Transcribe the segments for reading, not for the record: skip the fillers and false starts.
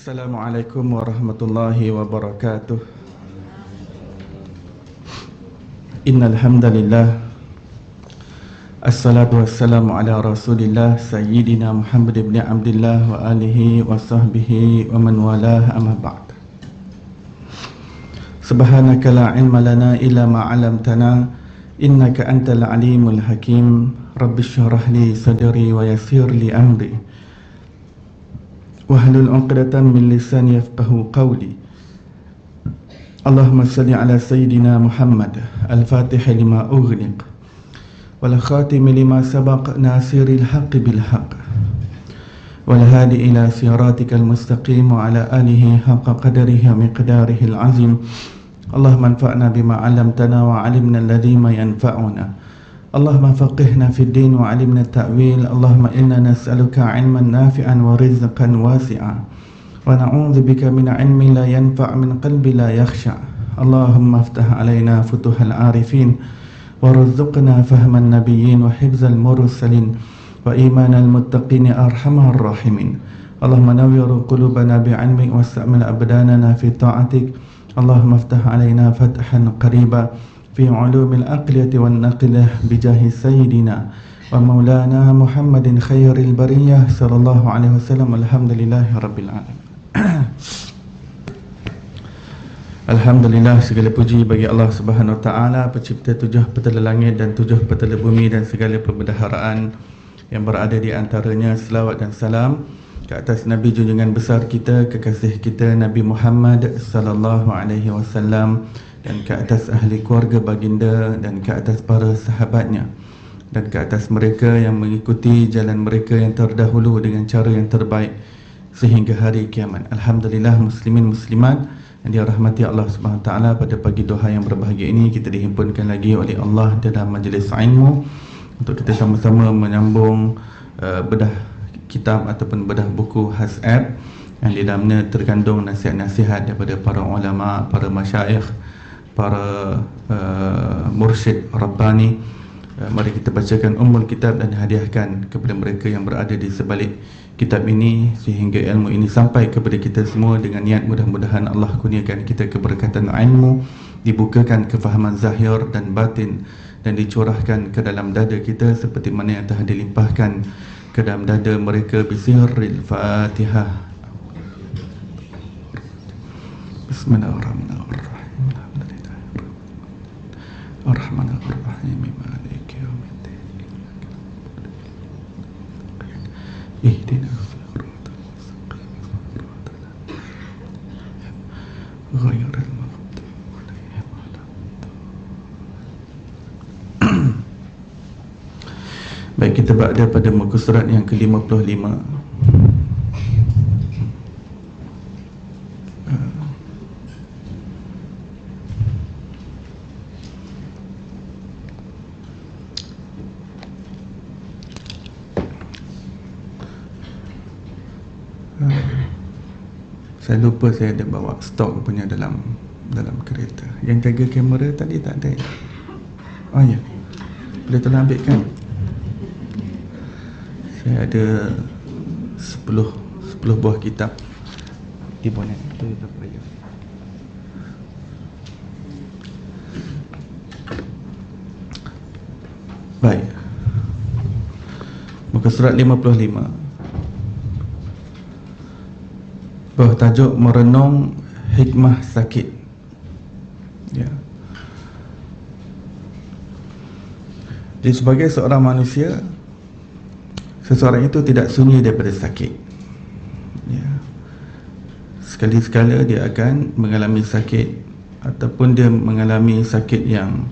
Assalamualaikum warahmatullahi wabarakatuh. Innal hamdalillah, assalatu wassalamu ala Rasulillah sayyidina Muhammad ibn Abdullah wa alihi wa sahbihi wa man walah, amma ba'd. Subhanaka la ilma lana illa ma 'allamtana innaka antal alimul hakim. Rabbi shrah li sadri wa yassir li amri wahlul 'uqdatam min lisani yafqahu qawli. Allahumma salli ala sayyidina Muhammad al-fatih lima ughliq wal khatim lima sabaq nasiril haqqi bil haqq wal hadi ila siratikal mustaqim wa ala alihi haqqa qadarihi wa miqdarihi al-azim. Allahumma anfa'na bima 'allamtana wa 'allimna alladhi ma yanfa'una. Allahumma faqihna fid din wa 'allimna at-ta'wil. Allahumma inna nas'aluka 'ilman nafi'an wa rizqan wasi'a wa na'udzubika min 'ilmin la yanfa' min qalbi la yakhsha'. Allahumma iftah 'alaina futuhal 'arifin warzuqna fahman nabiyyin wa hifzal mursalin wa imanal muttaqin arhamar rahimin. Allahumma nawwir qulubana bi'ilmik wasta'mil abdanana fi ta'atik. Allahumma iftah 'alaina fathan qariba fi 'ulumil aqliyati wan naqilah bijahi sayyidina wa maulana Muhammadin khairil bariyah sallallahu alaihi wasallam. Alhamdulillahi rabbil alamin. Alhamdulillah, segala puji bagi Allah Subhanahu wa taala, pencipta tujuh petala langit dan tujuh petala bumi dan segala perbendaharaan yang berada di antaranya. Selawat dan salam ke atas Nabi junjungan besar kita, kekasih kita Nabi Muhammad sallallahu alaihi wasallam, dan ke atas ahli keluarga baginda, dan ke atas para sahabatnya, dan ke atas mereka yang mengikuti jalan mereka yang terdahulu dengan cara yang terbaik sehingga hari kiamat. Alhamdulillah, muslimin muslimat yang dirahmati Allah Subhanahu wa taala, pada pagi duha yang berbahagia ini kita dihimpunkan lagi oleh Allah dalam majlis ilmu untuk kita sama-sama menyambung bedah kitab ataupun bedah buku Has'ab yang di dalamnya terkandung nasihat-nasihat daripada para ulama, para masyayikh, para mursyid Rabbani. Mari kita bacakan ummul kitab dan hadiahkan kepada mereka yang berada di sebalik kitab ini, sehingga ilmu ini sampai kepada kita semua dengan niat mudah-mudahan Allah kurniakan kita keberkatan ilmu, dibukakan kefahaman zahir dan batin, dan dicurahkan ke dalam dada kita seperti mana yang telah dilimpahkan ke dalam dada mereka. Bisirril Fatihah. Bismillahirrahmanirrahim. Ar-Rahmanir-Rahim, Maliki yaumiddin. Ihdinas siratal mustaqim, ghairil maghdubi 'alaihim waladdallin. Baik, kita berada pada muka surat yang ke-55. Saya lupa saya ada bawa stok punya dalam kereta. Yang jaga kamera tadi tak ada. Oh ya, boleh tolong ambilkan. Saya ada 10 buah kitab di bonet tu ya. Baik, muka surat 55. Bertajuk merenung hikmah sakit. Ya. Jadi sebagai seorang manusia, seseorang itu tidak sunyi daripada sakit. Ya. Sekali-sekala dia akan mengalami sakit, ataupun dia mengalami sakit yang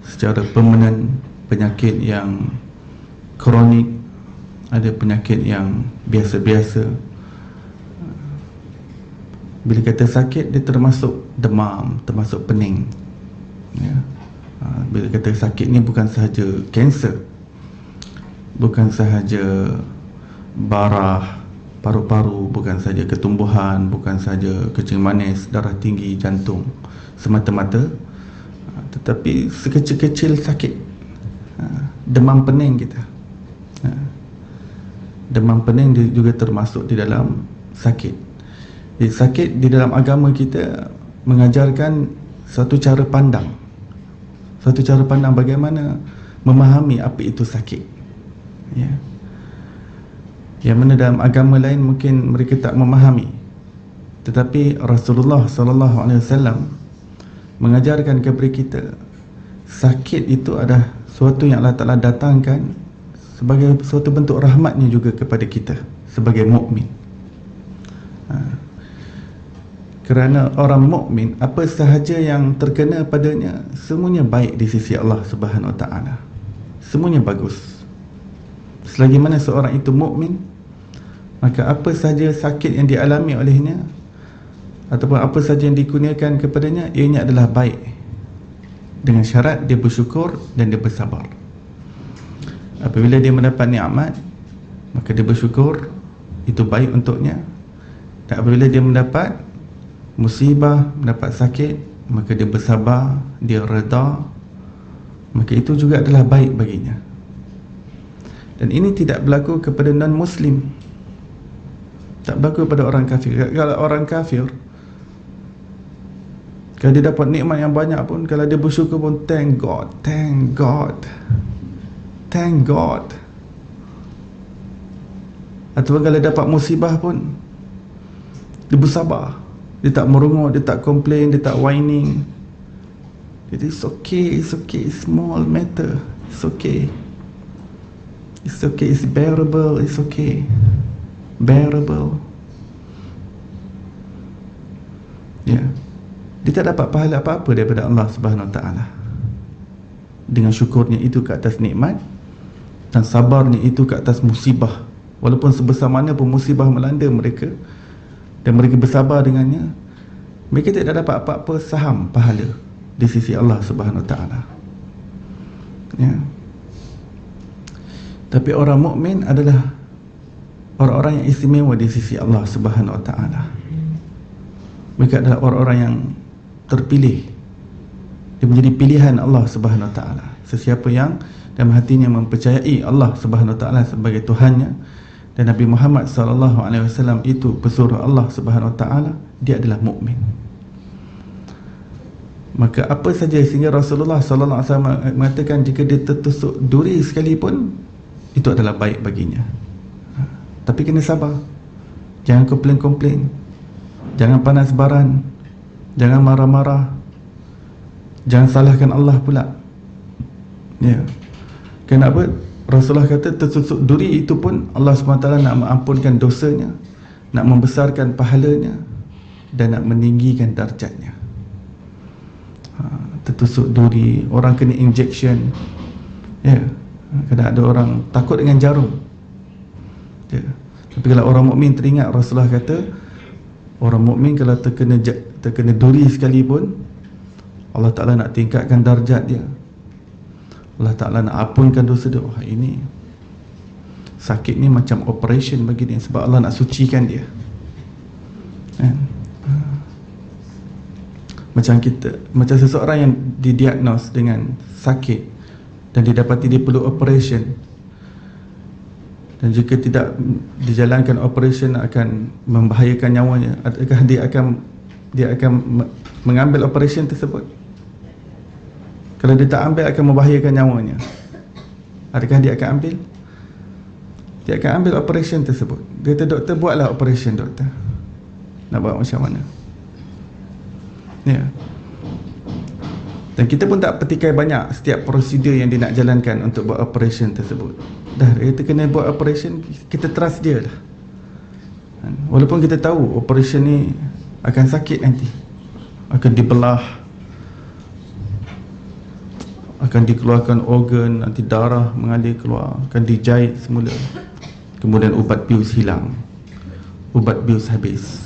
secara permanen, penyakit yang kronik, ada penyakit yang biasa-biasa. Bila kata sakit, dia termasuk demam, termasuk pening. Ya. Bila kata sakit ni bukan sahaja kanser, bukan sahaja barah, paru-paru, bukan sahaja ketumbuhan, bukan sahaja kencing manis, darah tinggi, jantung semata-mata, tetapi sekecil-kecil sakit. Demam pening kita, demam pening juga termasuk di dalam sakit. Jadi, sakit di dalam agama kita mengajarkan satu cara pandang, bagaimana memahami apa itu sakit, ya. Yang mana dalam agama lain mungkin mereka tak memahami, tetapi Rasulullah SAW mengajarkan kepada kita sakit itu adalah suatu yang Allah Ta'ala datangkan sebagai suatu bentuk rahmatnya juga kepada kita sebagai mukmin. Kerana orang mukmin, apa sahaja yang terkena padanya semuanya baik di sisi Allah Subhanahu Wa Ta'ala, semuanya bagus. Selagi mana seorang itu mukmin, maka apa sahaja sakit yang dialami olehnya ataupun apa sahaja yang dikurniakan kepadanya, ianya adalah baik, dengan syarat dia bersyukur dan dia bersabar. Apabila dia mendapat nikmat, maka dia bersyukur, itu baik untuknya. Dan apabila dia mendapat musibah, mendapat sakit, maka dia bersabar, dia reda, maka itu juga adalah baik baginya. Dan ini tidak berlaku kepada non-Muslim, tak berlaku kepada orang kafir. Kalau orang kafir, kalau dia dapat nikmat yang banyak pun, kalau dia bersyukur pun, thank God, thank God, thank God. Atau kalau dapat musibah pun, dia bersabar, dia tak merungut, dia tak complain, dia tak whining. Jadi it's okay, small matter, it's okay, it's bearable, it's okay, bearable. Ya, dia tak dapat pahala apa-apa daripada Allah Subhanahu Wa Ta'ala. Dengan syukurnya itu ke atas nikmat dan sabarnya itu ke atas musibah, walaupun sebesar mana pun musibah melanda mereka dan mereka bersabar dengannya, mereka tidak dapat apa-apa saham pahala di sisi Allah Subhanahu Wa Ta'ala, ya. Tapi orang mukmin adalah orang-orang yang istimewa di sisi Allah Subhanahu Wa Ta'ala. Mereka adalah orang-orang yang terpilih, dia menjadi pilihan Allah Subhanahu Wa Ta'ala. Sesiapa yang dalam hatinya mempercayai Allah Subhanahu Wa Ta'ala sebagai Tuhannya dan Nabi Muhammad SAW itu pesuruh Allah Subhanahu Wa Ta'ala, dia adalah mukmin. Maka apa saja, sehingga Rasulullah SAW mengatakan jika dia tertusuk duri sekalipun, itu adalah baik baginya. Tapi kena sabar, jangan komplain-komplain, jangan panas baran, jangan marah-marah, jangan salahkan Allah pula, ya. Kenapa? Rasulullah kata tertusuk duri itu pun Allah SWT nak mengampunkan dosanya, nak membesarkan pahalanya dan nak meninggikan darjatnya. Tertusuk duri, orang kena injection, ya. Kadang ada orang takut dengan jarum, ya. Tapi kalau orang mukmin teringat Rasulullah kata, orang mukmin kalau terkena duri sekalipun, Allah Ta'ala nak tingkatkan darjat dia, Allah Ta'ala nak ampunkan dosa dia. Wah, ini sakit ni macam operation bagi dia, sebab Allah nak sucikan dia, kan? Macam seseorang yang didiagnos dengan sakit dan didapati dia perlu operation, dan jika tidak dijalankan operation akan membahayakan nyawanya, adakah dia akan mengambil operation tersebut? Kalau dia tak ambil, akan membahayakan nyawanya, adakah dia akan ambil? Dia akan ambil operation tersebut. Dia kata, doktor, buatlah operation, doktor. Nak buat macam mana? Ya. Dan kita pun tak petikai banyak setiap prosedur yang dia nak jalankan untuk buat operation tersebut. Dah kita kena buat operation, kita trust dia dah. Walaupun kita tahu operation ni akan sakit nanti, akan dibelah, akan dikeluarkan organ, nanti darah mengalir keluar, akan dijahit semula, kemudian ubat bius hilang, ubat bius habis.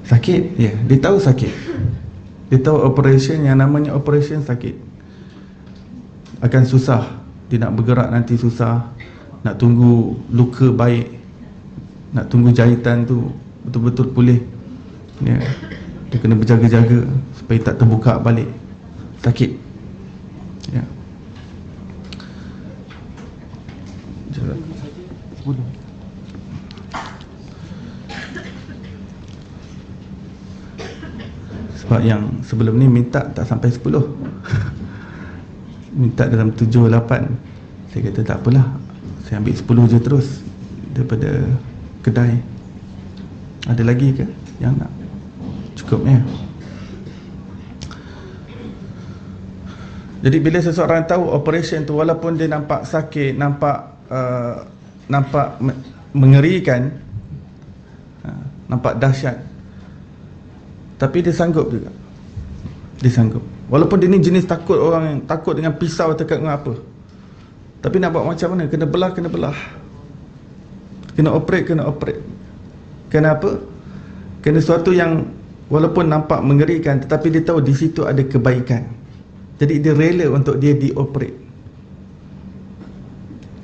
Sakit, ya, dia tahu sakit, dia tahu operation, yang namanya operation sakit, akan susah, dia nak bergerak nanti susah, nak tunggu luka baik, nak tunggu jahitan tu betul-betul pulih, ya. Dia kena berjaga-jaga supaya tak terbuka balik, sakit, ya. Sebab yang sebelum ni minta tak sampai 10 minta dalam 7, 8. Saya kata tak apalah, saya ambil 10 je terus daripada kedai. Ada lagi ke yang nak? Cukup ya. Jadi bila seseorang tahu operation tu, walaupun dia nampak sakit, nampak mengerikan, nampak dahsyat, tapi dia sanggup juga. Dia sanggup. Walaupun dia ni jenis takut, orang yang takut dengan pisau tekat dengan apa, tapi nak buat macam mana? Kena belah, kena belah. Kena operate, kena operate. Kenapa? Kena sesuatu yang walaupun nampak mengerikan, tetapi dia tahu di situ ada kebaikan. Jadi dia rela untuk dia dioperate.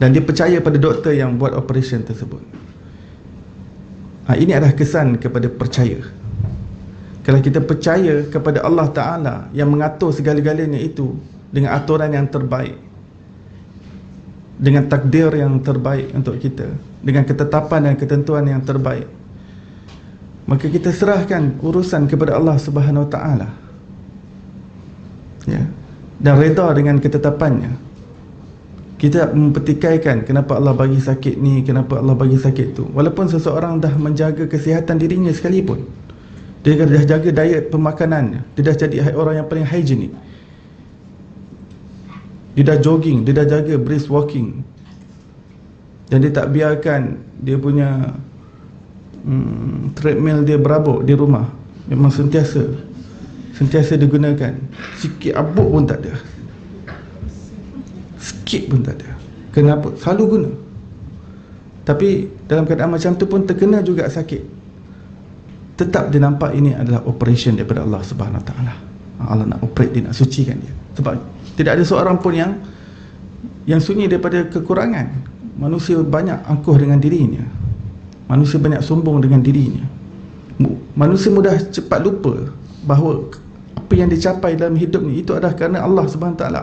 Dan dia percaya pada doktor yang buat operation tersebut. Ini adalah kesan kepada percaya. Kalau kita percaya kepada Allah Ta'ala yang mengatur segala-galanya itu dengan aturan yang terbaik, dengan takdir yang terbaik untuk kita, dengan ketetapan dan ketentuan yang terbaik, maka kita serahkan urusan kepada Allah Subhanahu Wa Ta'ala, ya, dan reda dengan ketetapannya. Kita mempertikaikan kenapa Allah bagi sakit ni, kenapa Allah bagi sakit tu. Walaupun seseorang dah menjaga kesihatan dirinya sekalipun, dia dah jaga diet pemakanannya, dia dah jadi orang yang paling hygienik, dia dah jogging, dia dah jaga brisk walking, dan dia tak biarkan dia punya treadmill dia berabuk di rumah. Memang sentiasa digunakan. Sikit abuk pun tak ada, sikit pun tak ada. Kenapa? Selalu guna. Tapi dalam keadaan macam tu pun terkena juga sakit, tetap dia nampak ini adalah operation daripada Allah Subhanahu Wa Ta'ala. Allah nak operate dia, nak sucikan dia. Sebab tidak ada seorang pun yang sunyi daripada kekurangan. Manusia banyak angkuh dengan dirinya, manusia banyak sombong dengan dirinya. Manusia mudah cepat lupa bahawa apa yang dicapai dalam hidup ni itu adalah kerana Allah Subhanahu Wa Ta'ala,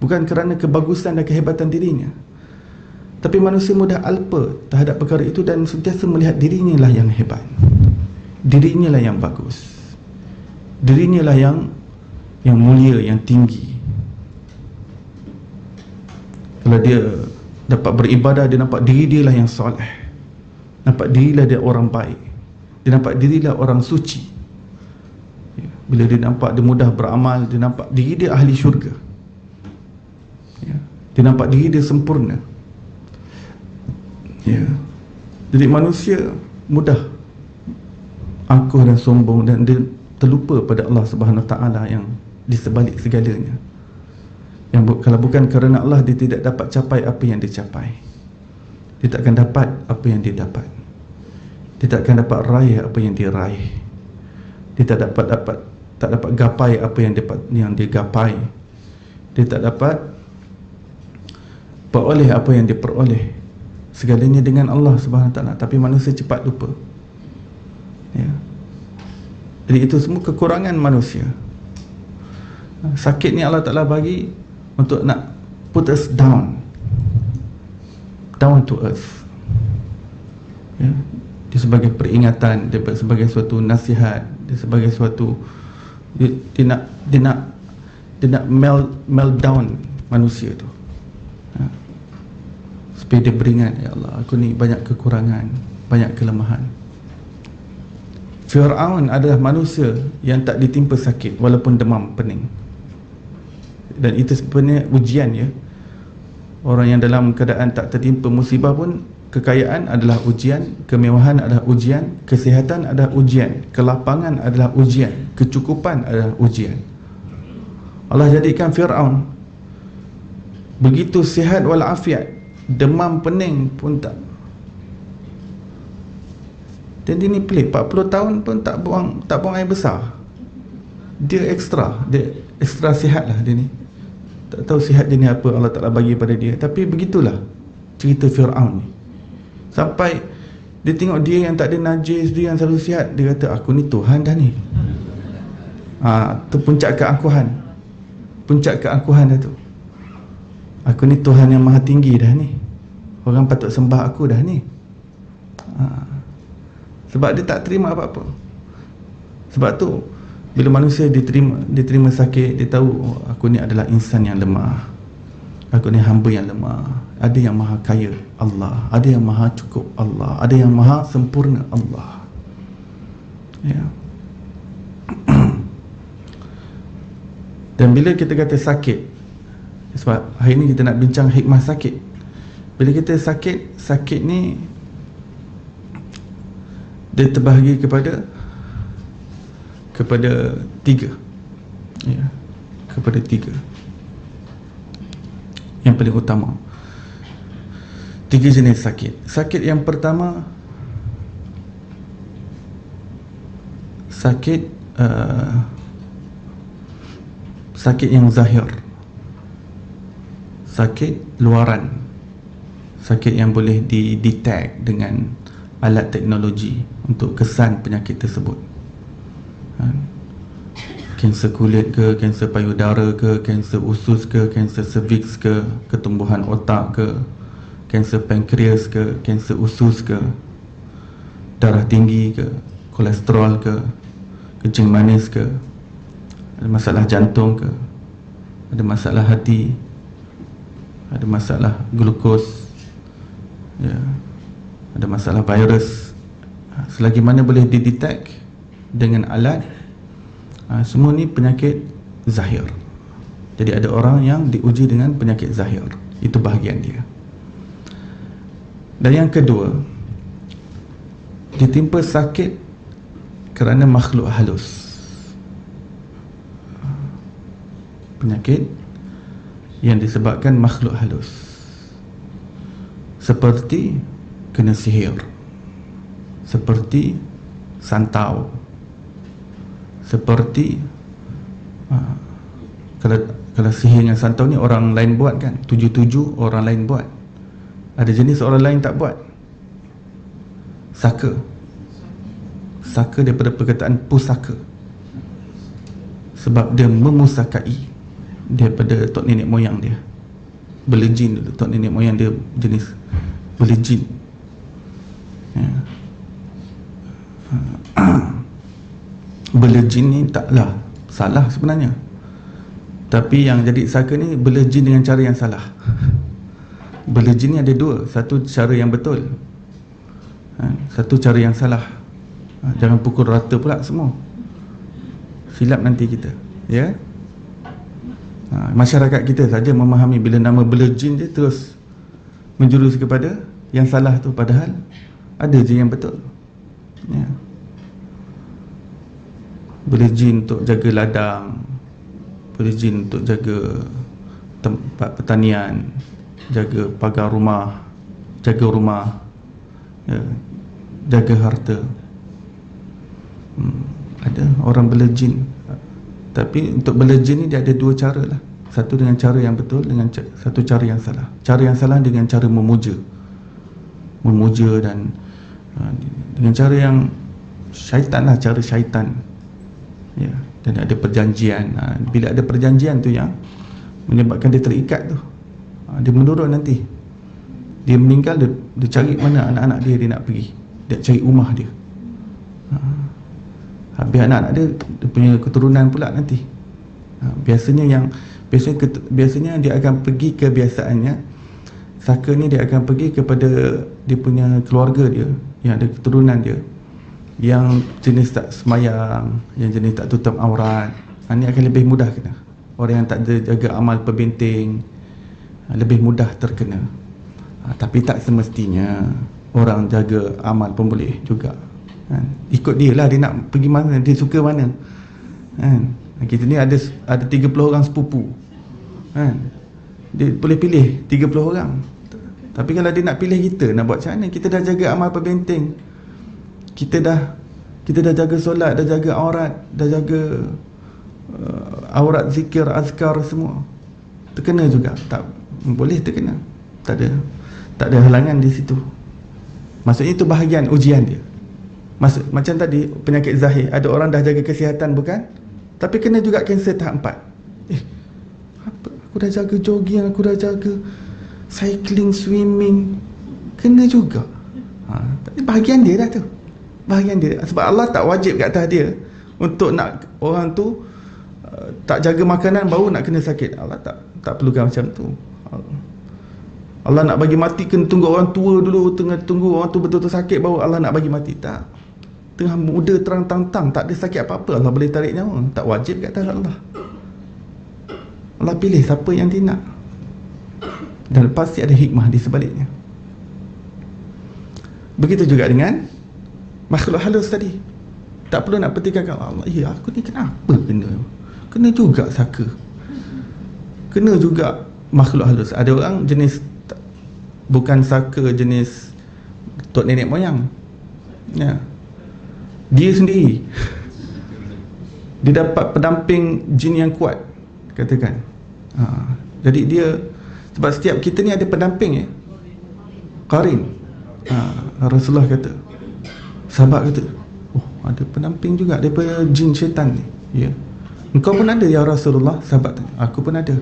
bukan kerana kebagusan dan kehebatan dirinya. Tapi manusia mudah alpa terhadap perkara itu dan sentiasa melihat dirinya lah yang hebat, dirinya lah yang bagus, dirinya lah yang mulia, yang tinggi. Kalau dia dapat beribadah, dia nampak diri dia lah yang soleh, nampak dirilah dia orang baik, dia nampak dirilah orang suci. Bila dia nampak dia mudah beramal, dia nampak diri dia ahli syurga, dia nampak diri dia sempurna. Jadi manusia mudah angkuh dan sombong, dan dia terlupa pada Allah Subhanahu Wa Ta'ala yang di sebalik segalanya. Yang kalau bukan kerana Allah, dia tidak dapat capai apa yang dia capai. Dia tak akan dapat apa yang dia dapat. Dia tak akan dapat raih apa yang dia raih. Dia tak dapat gapai apa yang dia gapai. Dia tak dapat peroleh apa yang dia peroleh. Segalanya dengan Allah Subhanahu Wa Ta'ala. Tapi manusia cepat lupa. Jadi itu semua kekurangan manusia. Sakit ni Allah Ta'ala bagi untuk nak put us down to earth. Dia sebagai peringatan, dia sebagai suatu nasihat, dia sebagai suatu, dia nak melt down manusia tu, supaya dia beringat, ya Allah, aku ni banyak kekurangan, banyak kelemahan. Fir'aun adalah manusia yang tak ditimpa sakit walaupun demam pening. Dan itu sebenarnya ujian, ya. Orang yang dalam keadaan tak tertimpa musibah pun, kekayaan adalah ujian, kemewahan adalah ujian, kesihatan adalah ujian, kelapangan adalah ujian, kecukupan adalah ujian. Allah jadikan Fir'aun begitu sihat walafiat, demam pening pun tak. Dan dia ni pelik, 40 tahun pun tak buang air besar. Dia ekstra sihat lah dia ni. Tak tahu sihat dia ni apa Allah Ta'ala bagi pada dia. Tapi begitulah cerita Fir'aun ni. Sampai dia tengok dia yang tak ada najis, dia yang selalu sihat, dia kata, aku ni Tuhan dah ni. Tu puncak keangkuhan. Puncak keangkuhan dah tu. Aku ni Tuhan yang maha tinggi dah ni. Orang patut sembah aku dah ni. Sebab dia tak terima apa-apa. Sebab tu Bila manusia diterima sakit, dia tahu, oh, aku ni adalah insan yang lemah, aku ni hamba yang lemah. Ada yang maha kaya, Allah. Ada yang maha cukup, Allah. Ada yang maha sempurna, Allah. Ya. Dan bila kita kata sakit, sebab hari ni kita nak bincang hikmah sakit. Bila kita sakit, sakit ni dia terbahagi kepada tiga, ya, kepada tiga yang paling utama. Tiga jenis sakit. Sakit yang pertama, sakit sakit yang zahir, sakit luaran, sakit yang boleh didetect dengan alat teknologi untuk kesan penyakit tersebut. Kanser kulit ke, kanser payudara ke, kanser usus ke, kanser cervix ke, ketumbuhan otak ke, kanser pankreas ke, kanser usus ke, darah tinggi ke, kolesterol ke, kencing manis ke, ada masalah jantung ke, ada masalah hati, ada masalah glukos, ya, ada masalah virus. Selagi mana boleh didetect dengan alat, semua ni penyakit zahir. Jadi ada orang yang diuji dengan penyakit zahir, itu bahagian dia. Dan yang kedua, ditimpa sakit kerana makhluk halus. Penyakit yang disebabkan makhluk halus, seperti kena sihir, seperti santau, seperti kalau sihir dengan santau ni orang lain buat kan, 7 orang lain buat. Ada jenis orang lain tak buat. Saka daripada perkataan pusaka, sebab dia memusakai daripada tok nenek moyang dia. Bela jin dulu, tok nenek moyang dia jenis bela jin, ya. Bela jin ni taklah salah sebenarnya, tapi yang jadi saka ni bela jin dengan cara yang salah. Bela jin ni ada dua, satu cara yang betul, satu cara yang salah. Jangan pukul rata pula semua, silap nanti kita, ya. Masyarakat kita saja memahami bila nama bela jin dia terus menjurus kepada yang salah tu, padahal ada je yang betul, ya. Bela jin untuk jaga ladang, bela jin untuk jaga tempat pertanian, jaga pagar rumah, jaga rumah, ya, jaga harta. Ada orang bela jin. Tapi untuk bela jin ni dia ada dua cara lah. Satu dengan cara yang betul, dengan satu cara yang salah. Cara yang salah dengan cara memuja dan dengan cara yang syaitan lah, cara syaitan, ya. Dan ada perjanjian. Bila ada perjanjian tu yang menyebabkan dia terikat tu, dia menurun nanti. Dia meninggal, dia cari mana anak-anak dia nak pergi, dia cari rumah dia. Habis anak-anak dia punya keturunan pula nanti. Biasanya dia akan pergi, kebiasaannya saka ni dia akan pergi kepada dia punya keluarga dia yang ada keturunan dia yang jenis tak semayang, yang jenis tak tutup aurat. Ini akan lebih mudah kena. Orang yang tak jaga amal perbenting lebih mudah terkena. Tapi tak semestinya orang jaga amal pun boleh juga, kan? Ikut dia lah, dia nak pergi mana, dia suka mana, kan? Kita ni ada 30 orang sepupu, kan? Dia boleh pilih 30 orang. Tapi kalau dia nak pilih kita, nak buat macam mana? Kita dah jaga amal perbenteng, kita dah jaga solat, dah jaga aurat, dah jaga aurat, zikir, azkar semua, terkena juga? Tak boleh terkena. Tak ada halangan di situ. Maksudnya itu bahagian ujian dia. Macam tadi penyakit zahir, ada orang dah jaga kesihatan bukan, tapi kena juga kanser tahap 4. Aku dah jaga jogging, aku dah jaga cycling, swimming, kena juga. Tapi bahagian dia dah tu, bahagian dia. Sebab Allah tak wajib kat atas dia untuk nak orang tu tak jaga makanan baru nak kena sakit. Allah tak perlukan macam tu. Allah nak bagi mati kena tunggu orang tua dulu, tengah tunggu orang tu betul-betul sakit baru Allah nak bagi mati. Tak. Tengah muda terang-tang, tak ada sakit apa-apa, Allah boleh tarik nyawa. Tak wajib kat atas Allah. Allah pilih siapa yang dia nak. Dan pasti ada hikmah di sebaliknya. Begitu juga dengan makhluk halus tadi. Tak perlu nak pertikaikan Allah. Ya, aku ni kenapa kena juga saka, kena juga makhluk halus. Ada orang jenis bukan saka, jenis tok nenek moyang, ya, dia sendiri dia dapat pendamping jin yang kuat, katakan. Jadi dia, sebab setiap kita ni ada pendamping, ya, qarin. Rasulullah kata, sahabat kata, oh, ada pendamping juga daripada jin syaitan ni. Ya, engkau pun ada ya Rasulullah? Sahabat tanya, aku pun ada,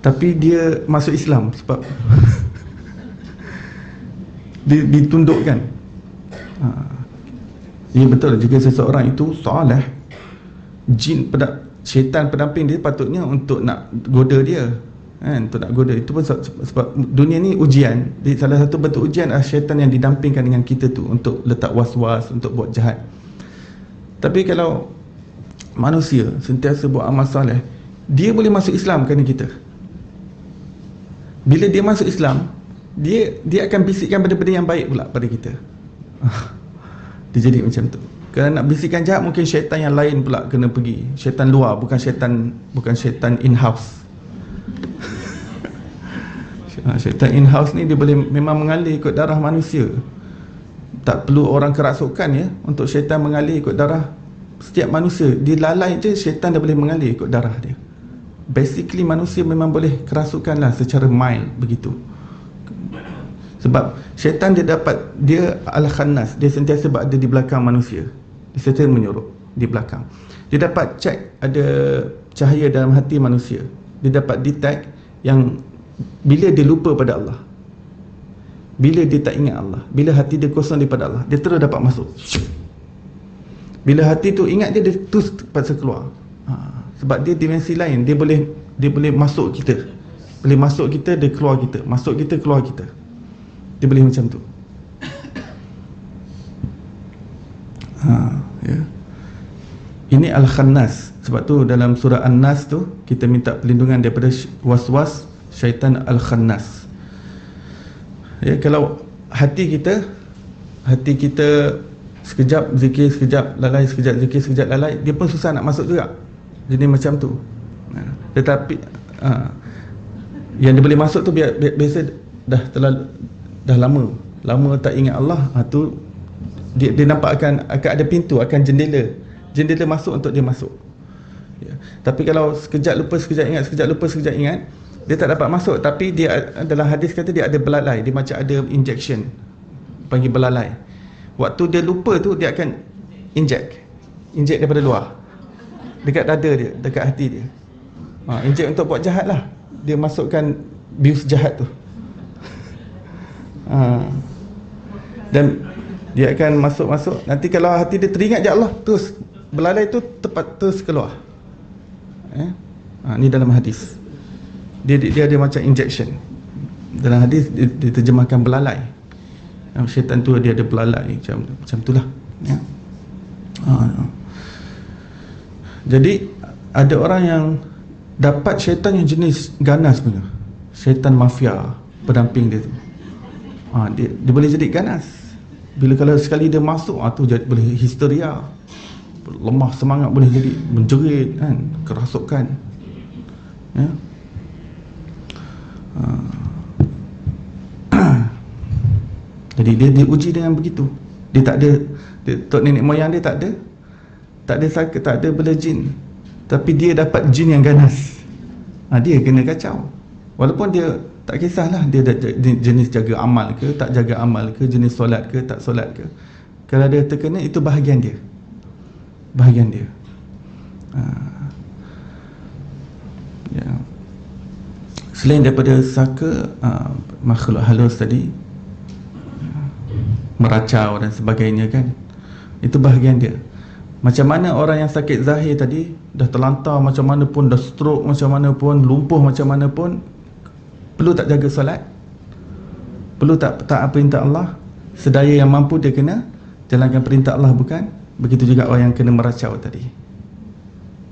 tapi dia masuk Islam sebab ditundukkan. Ya, betul, jika seseorang itu soleh, jin syaitan pendamping dia patutnya untuk nak goda dia, kan? Untuk nak goda. Itu pun sebab dunia ni ujian. Salah satu bentuk ujian adalah syaitan yang didampingkan dengan kita tu untuk letak was-was, untuk buat jahat. Tapi kalau manusia sentiasa buat amal soleh, dia boleh masuk Islam kerana kita. Bila dia masuk Islam, dia akan bisikkan benda-benda yang baik pula pada kita. Dia jadi macam tu. Kalau nak bisikkan jahat, mungkin syaitan yang lain pula kena pergi. Syaitan luar, bukan syaitan in-house. Syaitan in-house ni dia boleh memang mengalir ikut darah manusia. Tak perlu orang kerasukan, ya, untuk syaitan mengalir ikut darah setiap manusia. Dia lalai je, syaitan dah boleh mengalir ikut darah dia. Basically manusia memang boleh kerasukan lah secara mild begitu. Sebab syaitan dia al-khannas, dia sentiasa berada di belakang manusia. Dia sentiasa menyuruh di belakang. Dia dapat cek ada cahaya dalam hati manusia. Dia dapat detect yang bila dia lupa pada Allah, bila dia tak ingat Allah, bila hati dia kosong daripada Allah, dia terus dapat masuk. Bila hati tu ingat dia terus terpaksa keluar. Sebab dia dimensi lain, dia boleh masuk kita. Boleh masuk kita, dia keluar kita. Masuk kita, keluar kita. Dia boleh macam tu. Ya. Ini Al-Khannas. Sebab tu dalam surah An-Nas tu kita minta perlindungan daripada was-was syaitan Al-Khannas. Ya, kalau hati kita sekejap zikir, sekejap lalai, sekejap zikir, sekejap lalai, dia pun susah nak masuk juga. Jadi macam tu. Tetapi yang dia boleh masuk tu biasa dah lama tak ingat Allah, tu dia nampak akan ada pintu, akan jendela masuk untuk dia masuk, ya. Tapi kalau sekejap lupa, sekejap ingat, sekejap lupa, sekejap ingat, dia tak dapat masuk. Tapi dia, dalam hadis kata dia ada belalai, dia macam ada injection, panggil belalai. Waktu dia lupa tu dia akan inject daripada luar dekat dada dia, dekat hati dia. Inject untuk buat jahat lah. Dia masukkan bius jahat tu. Dan dia akan masuk. Nanti kalau hati dia teringat je Allah, terus belalai tu tepat terus keluar. Ni dalam hadis. Dia ada macam injection. Dalam hadis diterjemahkan belalai. Syaitan tu dia ada belalai macam itulah, ya. Jadi ada orang yang dapat syaitan yang jenis ganas punya, syaitan mafia pendamping dia tu. Dia boleh jadi ganas. Bila kalau sekali dia masuk, tu boleh histeria, lemah semangat, boleh jadi menjerit, kan, kerasukan, ya. Jadi dia diuji dengan begitu. Dia tak ada, tok nenek moyang dia tak ada sakit, tak ada bela jin, tapi dia dapat jin yang ganas. Dia kena kacau. Walaupun dia tak kisahlah dia jenis jaga amal ke, tak jaga amal ke, jenis solat ke, tak solat ke. Kalau dia terkena, itu bahagian dia. Ya. Selain daripada saka, makhluk halus tadi, meracau dan sebagainya, kan, itu bahagian dia. Macam mana orang yang sakit zahir tadi, dah terlantar macam mana pun, dah stroke macam mana pun, lumpuh macam mana pun, perlu tak jaga solat? Perlu tak taat perintah Allah? Sedaya yang mampu dia kena jalankan perintah Allah, bukan? Begitu juga orang yang kena meracau tadi,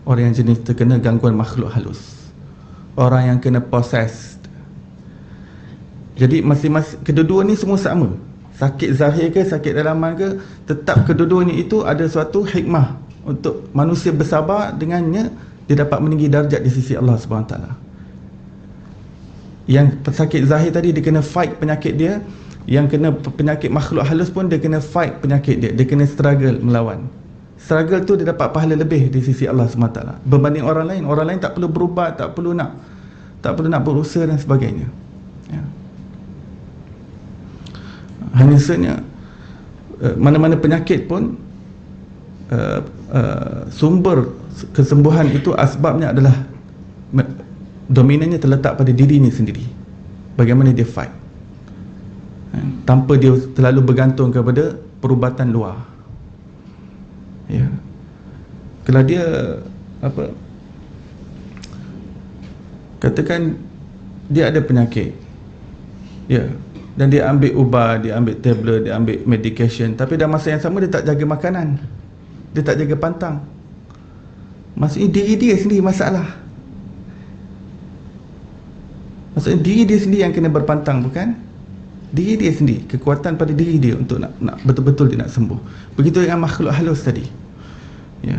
orang yang jenis terkena gangguan makhluk halus, orang yang kena possessed. Jadi masing-masing, kedua-dua ni semua sama. Sakit zahir ke sakit dalaman ke, tetap kedua-duanya itu ada suatu hikmah untuk manusia bersabar, dengannya dia dapat meninggi darjat di sisi Allah SWT. Yang sakit zahir tadi dia kena fight penyakit dia, yang kena penyakit makhluk halus pun dia kena fight penyakit dia, dia kena struggle melawan. Struggle tu dia dapat pahala lebih di sisi Allah SWT berbanding orang lain. Orang lain tak perlu berubat, tak perlu nak berusaha dan sebagainya, ya. Hanya saja mana-mana penyakit pun sumber kesembuhan itu asbabnya adalah dominannya terletak pada diri ini sendiri. Bagaimana dia fight, tanpa dia terlalu bergantung kepada perubatan luar, ya. Kalau dia katakan dia ada penyakit, ya, dan dia ambil ubat, dia ambil tablet, dia ambil medication, tapi dalam masa yang sama dia tak jaga makanan, dia tak jaga pantang. Maksudnya diri dia sendiri masalah. Maksudnya diri dia sendiri yang kena berpantang, bukan? Diri dia sendiri, kekuatan pada diri dia untuk nak betul-betul dia nak sembuh. Begitu dengan makhluk halus tadi, ya.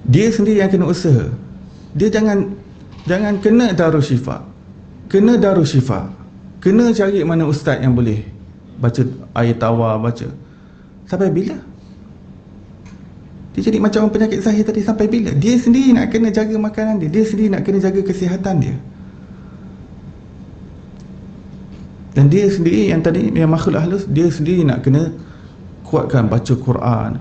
Dia sendiri yang kena usaha. Dia jangan kena Darusshifa, kena Darusshifa, kena cari mana ustaz yang boleh baca air tawar, baca. Sampai bila? Dia jadi macam orang penyakit zahir tadi. Sampai bila? Dia sendiri nak kena jaga makanan dia, dia sendiri nak kena jaga kesihatan dia. Dan dia sendiri yang tadi, yang makhluk halus, dia sendiri nak kena kuatkan baca Quran,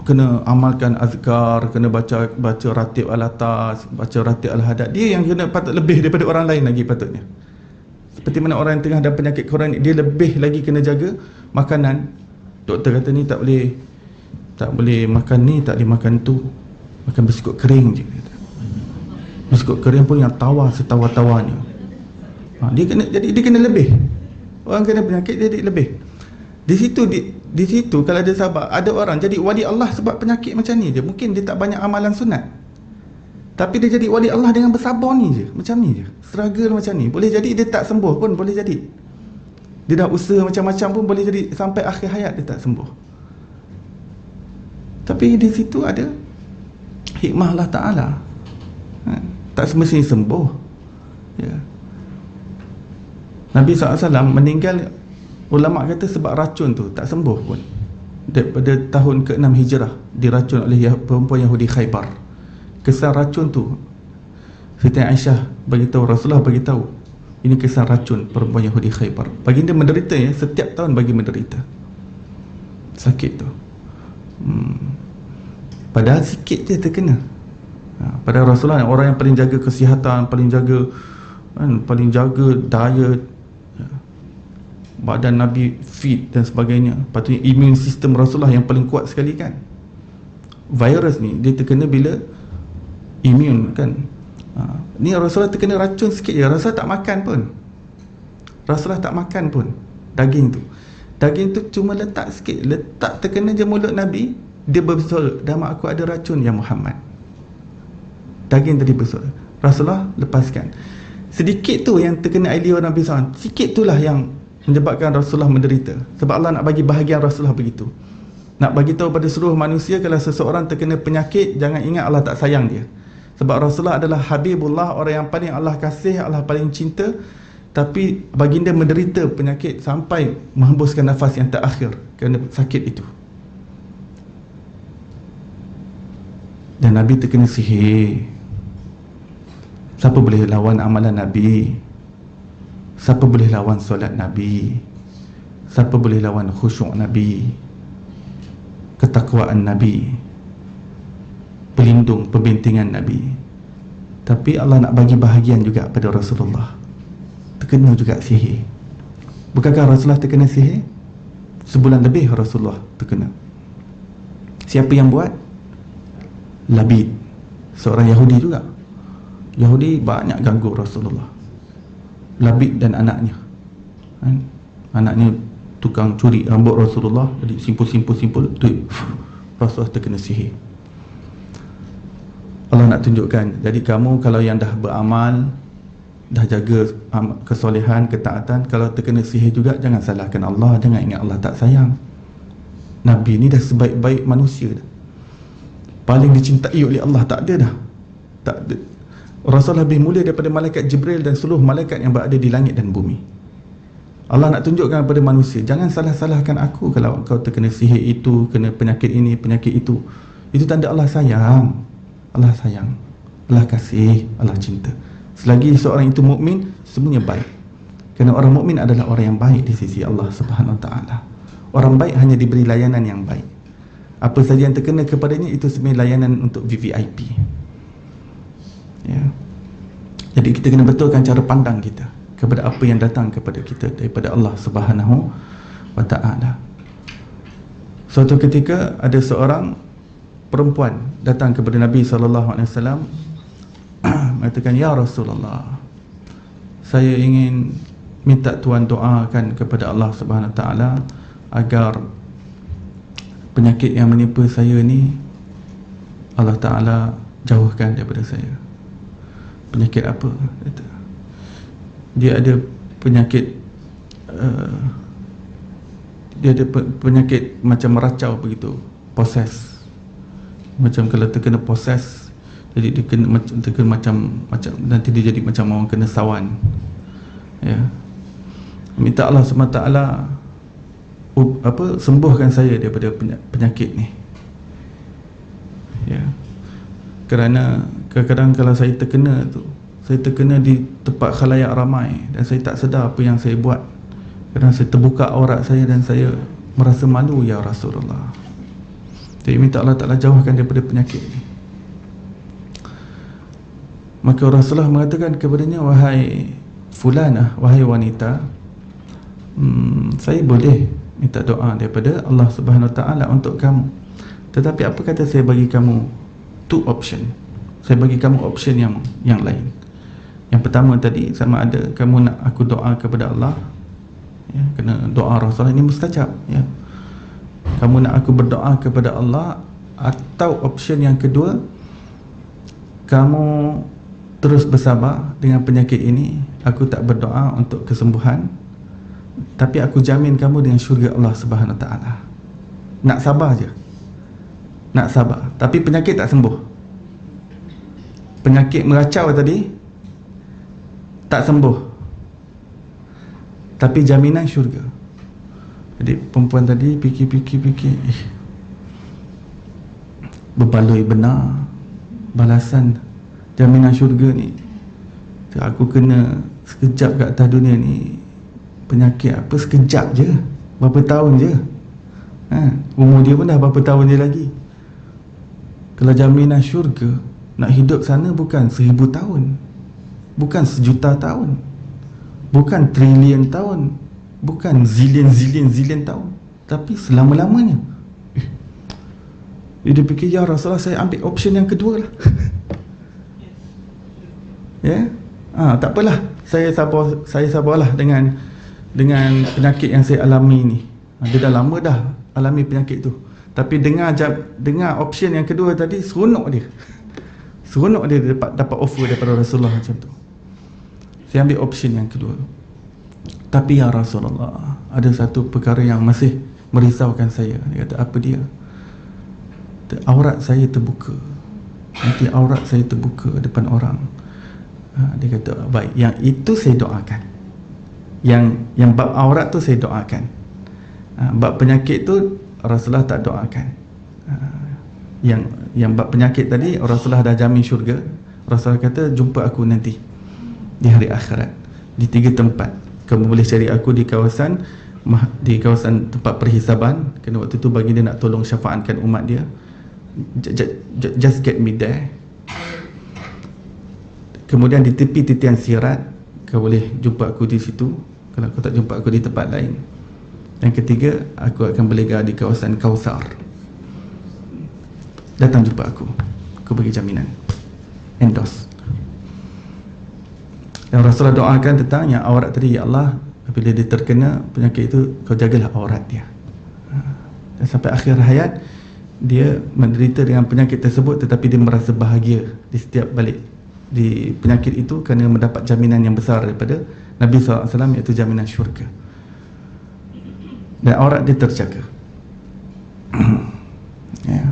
kena amalkan azkar, kena baca ratib al-atas, baca ratib al-hadad. Dia yang kena patut lebih daripada orang lain lagi patutnya. Seperti mana orang yang tengah ada penyakit kronik, dia lebih lagi kena jaga makanan. Doktor kata ni tak boleh makan ni, tak boleh makan tu, makan biskut kering je. Biskut kering pun yang tawar setawar-tawarnya. Dia kena lebih. Orang kena penyakit jadi lebih. Di situ kalau dia sabar, ada orang jadi wali Allah sebab penyakit macam ni je. Mungkin dia tak banyak amalan sunat, tapi dia jadi wali Allah dengan bersabar ni je, macam ni je, struggle macam ni. Boleh jadi dia tak sembuh pun, boleh jadi dia dah usaha macam-macam pun, boleh jadi sampai akhir hayat dia tak sembuh. Tapi di situ ada hikmah Allah Ta'ala, tak semestinya sembuh, ya. Nabi SAW meninggal, ulama' kata sebab racun tu tak sembuh pun. Daripada tahun ke-6 Hijrah diracun oleh perempuan Yahudi Khaybar. Kesan racun tu, Siti Aisyah beritahu, Rasulullah beritahu, ini kesan racun perempuan Yahudi Khaybar. Baginda menderita, ya, setiap tahun bagi menderita sakit tu. Padahal sikit je terkena. Padahal Rasulullah orang yang paling jaga kesihatan, paling jaga diet, badan Nabi fit dan sebagainya. Patutnya immune system Rasulullah yang paling kuat sekali, kan. Virus ni dia terkena bila immune, kan. Ni Rasulullah terkena racun sikit je, Rasulullah tak makan pun. Rasulullah tak makan pun daging tu. Daging tu cuma letak sikit, letak terkena je mulut Nabi, dia bersuara, dalam aku ada racun ya Muhammad. Daging tadi bersuara, Rasulullah lepaskan. Sedikit tu yang terkena air liur Nabi SAW, sikit itulah yang menyebabkan Rasulullah menderita. Sebab Allah nak bagi bahagian Rasulullah begitu, nak bagi tahu pada seluruh manusia, kalau seseorang terkena penyakit, jangan ingat Allah tak sayang dia. Sebab Rasulullah adalah Habibullah, orang yang paling Allah kasih, Allah paling cinta. Tapi baginda menderita penyakit sampai menghembuskan nafas yang terakhir kerana sakit itu. Dan Nabi terkena sihir. Siapa boleh lawan amalan Nabi? Siapa boleh lawan solat Nabi? Siapa boleh lawan khusyuk Nabi, ketakwaan Nabi, pelindung, pembintingan Nabi? Tapi Allah nak bagi bahagian juga pada Rasulullah, terkena juga sihir. Bukankah Rasulullah terkena sihir? Sebulan lebih Rasulullah terkena Siapa yang buat? Labid, seorang Yahudi juga. Yahudi banyak ganggu Rasulullah. Labid dan anaknya, kan? Anaknya tukang curi rambut Rasulullah, jadi simpul tu Rasulullah terkena sihir. Allah nak tunjukkan, jadi kamu kalau yang dah beramal, dah jaga kesolehan, ketaatan, kalau terkena sihir juga, jangan salahkan Allah, jangan ingat Allah tak sayang. Nabi ni dah sebaik-baik manusia dah, paling dicintai oleh Allah, tak ada dah, tak ada. Rasul lebih mulia daripada malaikat Jibril dan seluruh malaikat yang berada di langit dan bumi. Allah nak tunjukkan kepada manusia, jangan salah-salahkan aku kalau kau terkena sihir itu, kena penyakit ini, penyakit itu. Itu tanda Allah sayang. Allah sayang, Allah kasih, Allah cinta. Selagi seorang itu mukmin, semuanya baik. Kerana orang mukmin adalah orang yang baik di sisi Allah Subhanahu Wa Taala. Orang baik hanya diberi layanan yang baik. Apa saja yang terkena kepadanya itu sebenarnya layanan untuk VVIP. Ya. Jadi kita kena betulkan cara pandang kita kepada apa yang datang kepada kita daripada Allah Subhanahu Wa Taala. Suatu ketika ada seorang perempuan datang kepada Nabi SAW, mengatakan, "Ya Rasulullah, saya ingin minta Tuan doakan kepada Allah Subhanahu Wa Taala agar penyakit yang menimpa saya ni Allah Ta'ala jauhkan daripada saya." Penyakit apa? Dia ada penyakit dia ada penyakit macam meracau begitu, possess. Macam kalau terkena possess, jadi dia kena macam nanti dia jadi macam orang kena sawan. Ya. Minta Allah SWT sembuhkan saya daripada penyakit ni. Ya. Kerana kadang-kadang kalau saya terkena di tempat khalayak ramai dan saya tak sedar apa yang saya buat. Kadang saya terbuka aurat saya dan saya merasa malu, ya Rasulullah. Jadi minta Allah Ta'ala jauhkan daripada penyakit ni. Maka Rasulullah mengatakan kepadanya, "Wahai fulanah, wahai wanita, saya boleh minta doa daripada Allah Subhanahu Wa Taala untuk kamu. Tetapi apa kata saya bagi kamu two option? Saya bagi kamu option yang lain. Yang pertama tadi, sama ada kamu nak aku doa kepada Allah, ya, kena doa Rasulullah ini mustajab, ya. Kamu nak aku berdoa kepada Allah, atau option yang kedua, kamu terus bersabar dengan penyakit ini, aku tak berdoa untuk kesembuhan, tapi aku jamin kamu dengan syurga Allah Subhanahu Wa Taala." Nak sabar je, nak sabar, tapi penyakit tak sembuh. Penyakit meracau tadi tak sembuh, tapi jaminan syurga. Jadi perempuan tadi fikir, berbaloi benar balasan jaminan syurga ni. Aku kena sekejap kat atas dunia ni, penyakit apa sekejap je, berapa tahun je, umur dia pun dah berapa tahun je lagi. Kalau jaminan syurga, nak hidup sana bukan 1000 tahun, bukan 1,000,000 tahun, bukan trilion tahun, bukan zilion tahun, tapi selama-lamanya. Dia fikir, ya Rasulullah, saya ambil option yang kedua lah. Ya, tak apalah, saya sabarlah dengan penyakit yang saya alami ni. Dia dah lama dah alami penyakit tu, tapi dengar option yang kedua tadi, seronok dia dapat offer daripada Rasulullah macam tu. Saya ambil option yang kedua. Tapi ya Rasulullah, ada satu perkara yang masih merisaukan saya. Dia kata, apa dia? Aurat saya terbuka, nanti aurat saya terbuka depan orang. Dia kata, baik, yang itu saya doakan, yang bab aurat tu saya doakan, bab penyakit tu Rasulullah tak doakan. Yang bab penyakit tadi Rasulullah dah jamin syurga. Rasulullah kata, jumpa aku nanti di hari akhirat di 3 tempat. Kamu boleh cari aku di kawasan tempat perhisaban, kerana waktu tu baginda nak tolong syafaatkan umat dia. Just get me there. Kemudian di tepi titian sirat, kau boleh jumpa aku di situ kalau kau tak jumpa aku di tempat lain. Yang ketiga, aku akan berlega di kawasan Kautsar. datang jumpa aku bagi jaminan, endorse. Dan Rasulullah doakan tentang yang aurat tadi, ya Allah, apabila dia terkena penyakit itu, kau jagalah aurat dia. Dan sampai akhir hayat dia menderita dengan penyakit tersebut, tetapi dia merasa bahagia di setiap balik di penyakit itu kerana mendapat jaminan yang besar daripada Nabi SAW, iaitu jaminan syurga. Dan aurat dia terjaga. Ya.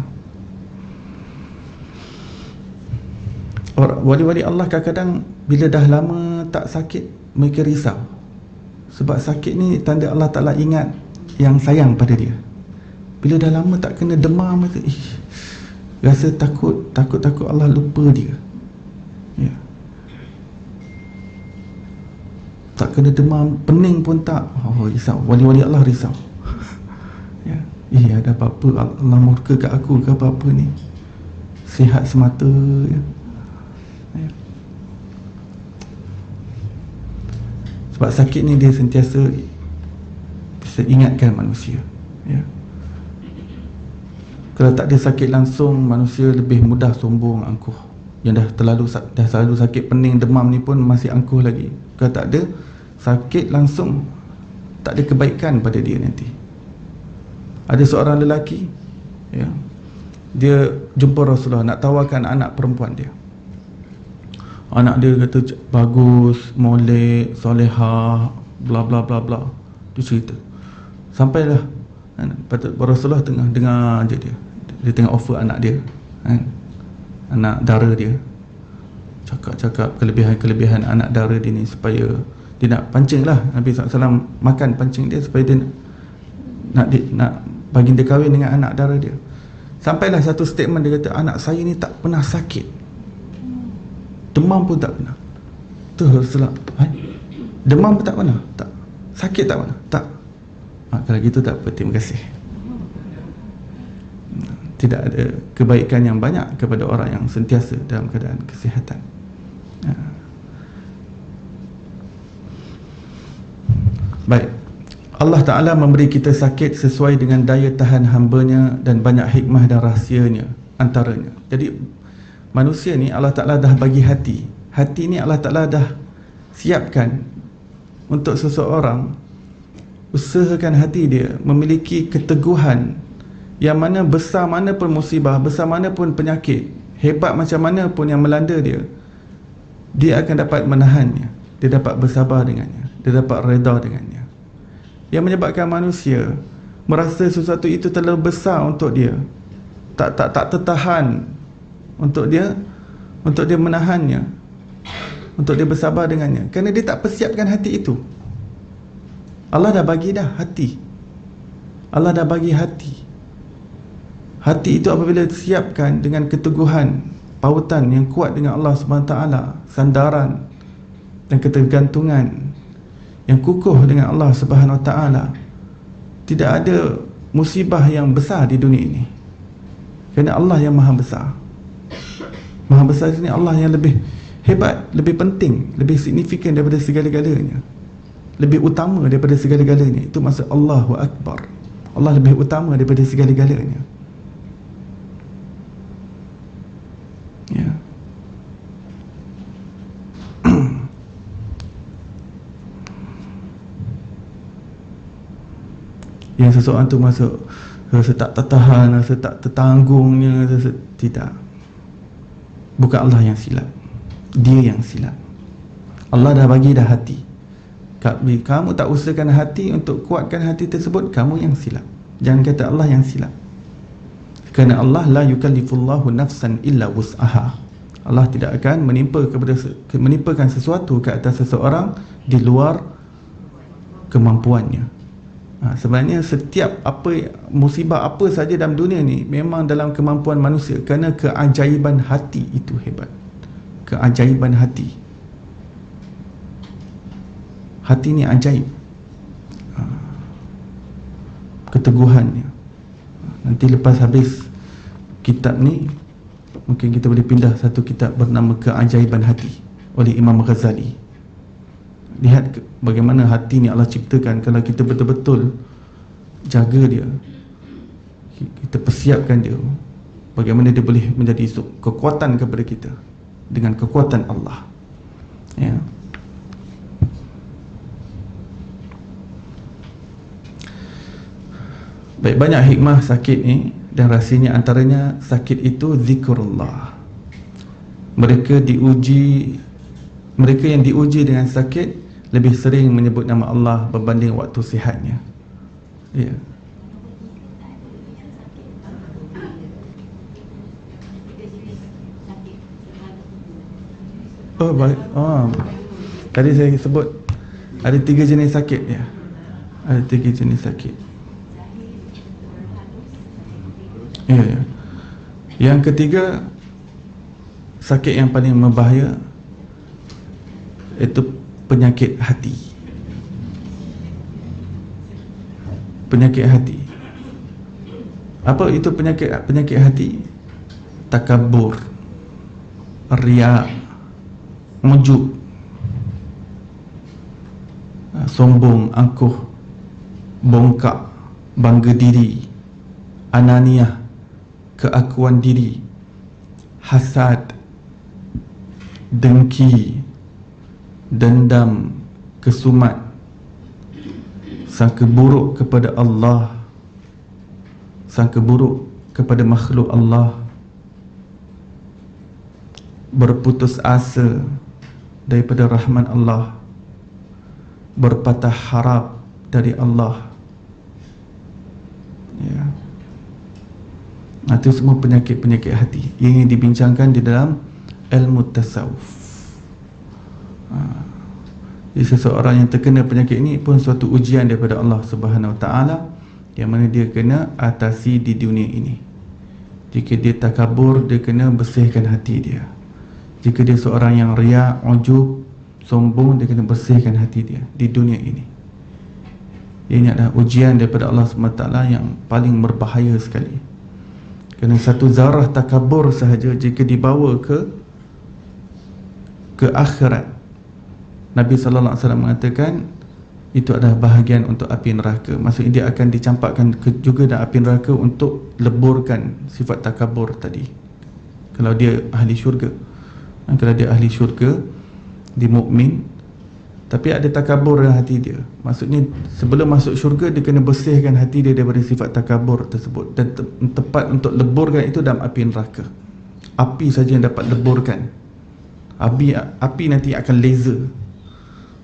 Wali-wali Allah kadang-kadang bila dah lama tak sakit, mereka risau. Sebab sakit ni tanda Allah Ta'ala ingat yang sayang pada dia. Bila dah lama tak kena demam, mereka rasa takut Allah lupa dia. Ya. Tak kena demam, pening pun tak. Oh, risau. Wali-wali Allah risau. Ya. Ada apa-apa, Allah murka kat aku ke apa-apa ni. Sihat semata, ya. Ya. Sebab sakit ni dia sentiasa bisa ingatkan manusia, ya. Kalau tak ada sakit langsung, manusia lebih mudah sombong, angkuh. Yang dah selalu sakit pening, demam ni pun masih angkuh lagi. Kalau tak ada sakit langsung, tak ada kebaikan pada dia nanti. Ada seorang lelaki, ya, dia jumpa Rasulullah nak tawarkan anak perempuan dia. Anak dia kata bagus, molek, solehah, bla bla bla bla. Dia cerita. Sampailah Rasulullah tengah dengar je dia tengah offer anak dia, kan? Anak dara dia. Cakap kelebihan-kelebihan anak dara dia ni, supaya dia nak pancing lah Nabi SAW, makan pancing dia supaya dia nak baginda kahwin dengan anak dara dia. Sampailah satu statement, dia kata anak saya ni tak pernah sakit, demam pun tak pernah. Tu Rasulullah, demam pun tak pernah, tak sakit tak pernah, tak. Kalau gitu tak apa, terima kasih. Tidak ada kebaikan yang banyak kepada orang yang sentiasa dalam keadaan kesihatan. Baik, Allah Ta'ala memberi kita sakit sesuai dengan daya tahan hamba-Nya dan banyak hikmah dan rahsianya antaranya. Jadi manusia ni Allah Ta'ala dah bagi hati. Hati ni Allah Ta'ala dah siapkan untuk seseorang. Usahakan hati dia memiliki keteguhan, yang mana besar mana pun musibah, besar mana pun penyakit, hebat macam mana pun yang melanda dia, dia akan dapat menahannya, dia dapat bersabar dengannya, dia dapat redha dengannya. Yang menyebabkan manusia merasa sesuatu itu terlalu besar untuk dia, tak tertahan untuk dia menahannya, untuk dia bersabar dengannya, kerana dia tak persiapkan hati itu. Allah dah bagi dah hati. Allah dah bagi hati. Hati itu apabila disiapkan dengan keteguhan, pautan yang kuat dengan Allah SWT, sandaran dan ketergantungan yang kukuh dengan Allah SWT, tidak ada musibah yang besar di dunia ini, kerana Allah yang maha besar. Maha besar ini Allah yang lebih hebat, lebih penting, lebih signifikan daripada segala-galanya, lebih utama daripada segala-galanya. Itu maksud Allahu Akbar. Allah lebih utama daripada segala-galanya. Ya. Yang seseorang tu rasa tak tertahan, rasa tak tertanggungnya, rasa tidak. Bukan Allah yang silap, dia yang silap. Allah dah bagi dah hati. Kamu tak usahakan hati untuk kuatkan hati tersebut, kamu yang silap. Jangan kata Allah yang silap. Kerana Allah la yukallifullahu nafsan illa wus'aha. Allah tidak akan menimpakan sesuatu ke atas seseorang di luar kemampuannya. Sebenarnya setiap musibah apa saja dalam dunia ni memang dalam kemampuan manusia, kerana keajaiban hati itu hebat. Keajaiban hati. Hati ni ajaib. Keteguhannya. Nanti lepas habis kitab ni, mungkin kita boleh pindah satu kitab bernama Keajaiban Hati oleh Imam Ghazali. Lihat bagaimana hati ni Allah ciptakan. Kalau kita betul-betul jaga dia, kita persiapkan dia, bagaimana dia boleh menjadi kekuatan kepada kita dengan kekuatan Allah. Ya. Baik, banyak hikmah sakit ni, dan rahsianya antaranya sakit itu zikrullah. Mereka yang diuji dengan sakit lebih sering menyebut nama Allah berbanding waktu sihatnya. Ya. Oh baik. Tadi saya sebut ada 3 jenis sakit ya. Ada 3 jenis sakit. Ya. Yang ketiga, sakit yang paling berbahaya itu penyakit hati. Penyakit hati. Apa itu penyakit hati? Takabur, riya, ujub, sombong, angkuh, bongkak, bangga diri, ananiah, keakuan diri, hasad, dengki, dendam, kesumat, sangka buruk kepada Allah, sangka buruk kepada makhluk Allah, berputus asa daripada rahmat Allah, berpatah harap dari Allah. Ya. Itu semua penyakit-penyakit hati yang dibincangkan di dalam ilmu tasawuf. Jadi seseorang yang terkena penyakit ini pun suatu ujian daripada Allah Subhanahu Wa Taala, yang mana dia kena atasi di dunia ini. Jika dia takabur, dia kena bersihkan hati dia. Jika dia seorang yang riya, ujub, sombong, dia kena bersihkan hati dia di dunia ini. Ini adalah ujian daripada Allah SWT yang paling berbahaya sekali. Kerana satu zarah takabur sahaja jika dibawa ke akhirat, Nabi SAW mengatakan itu adalah bahagian untuk api neraka. Maksudnya dia akan dicampakkan juga dalam api neraka untuk leburkan sifat takabur tadi, kalau dia ahli syurga. Dan kalau dia ahli syurga, dia mukmin, tapi ada takabur dalam hati dia, maksudnya sebelum masuk syurga dia kena bersihkan hati dia daripada sifat takabur tersebut. Dan tepat untuk leburkan itu dalam api neraka. Api saja yang dapat leburkan. Api nanti akan laser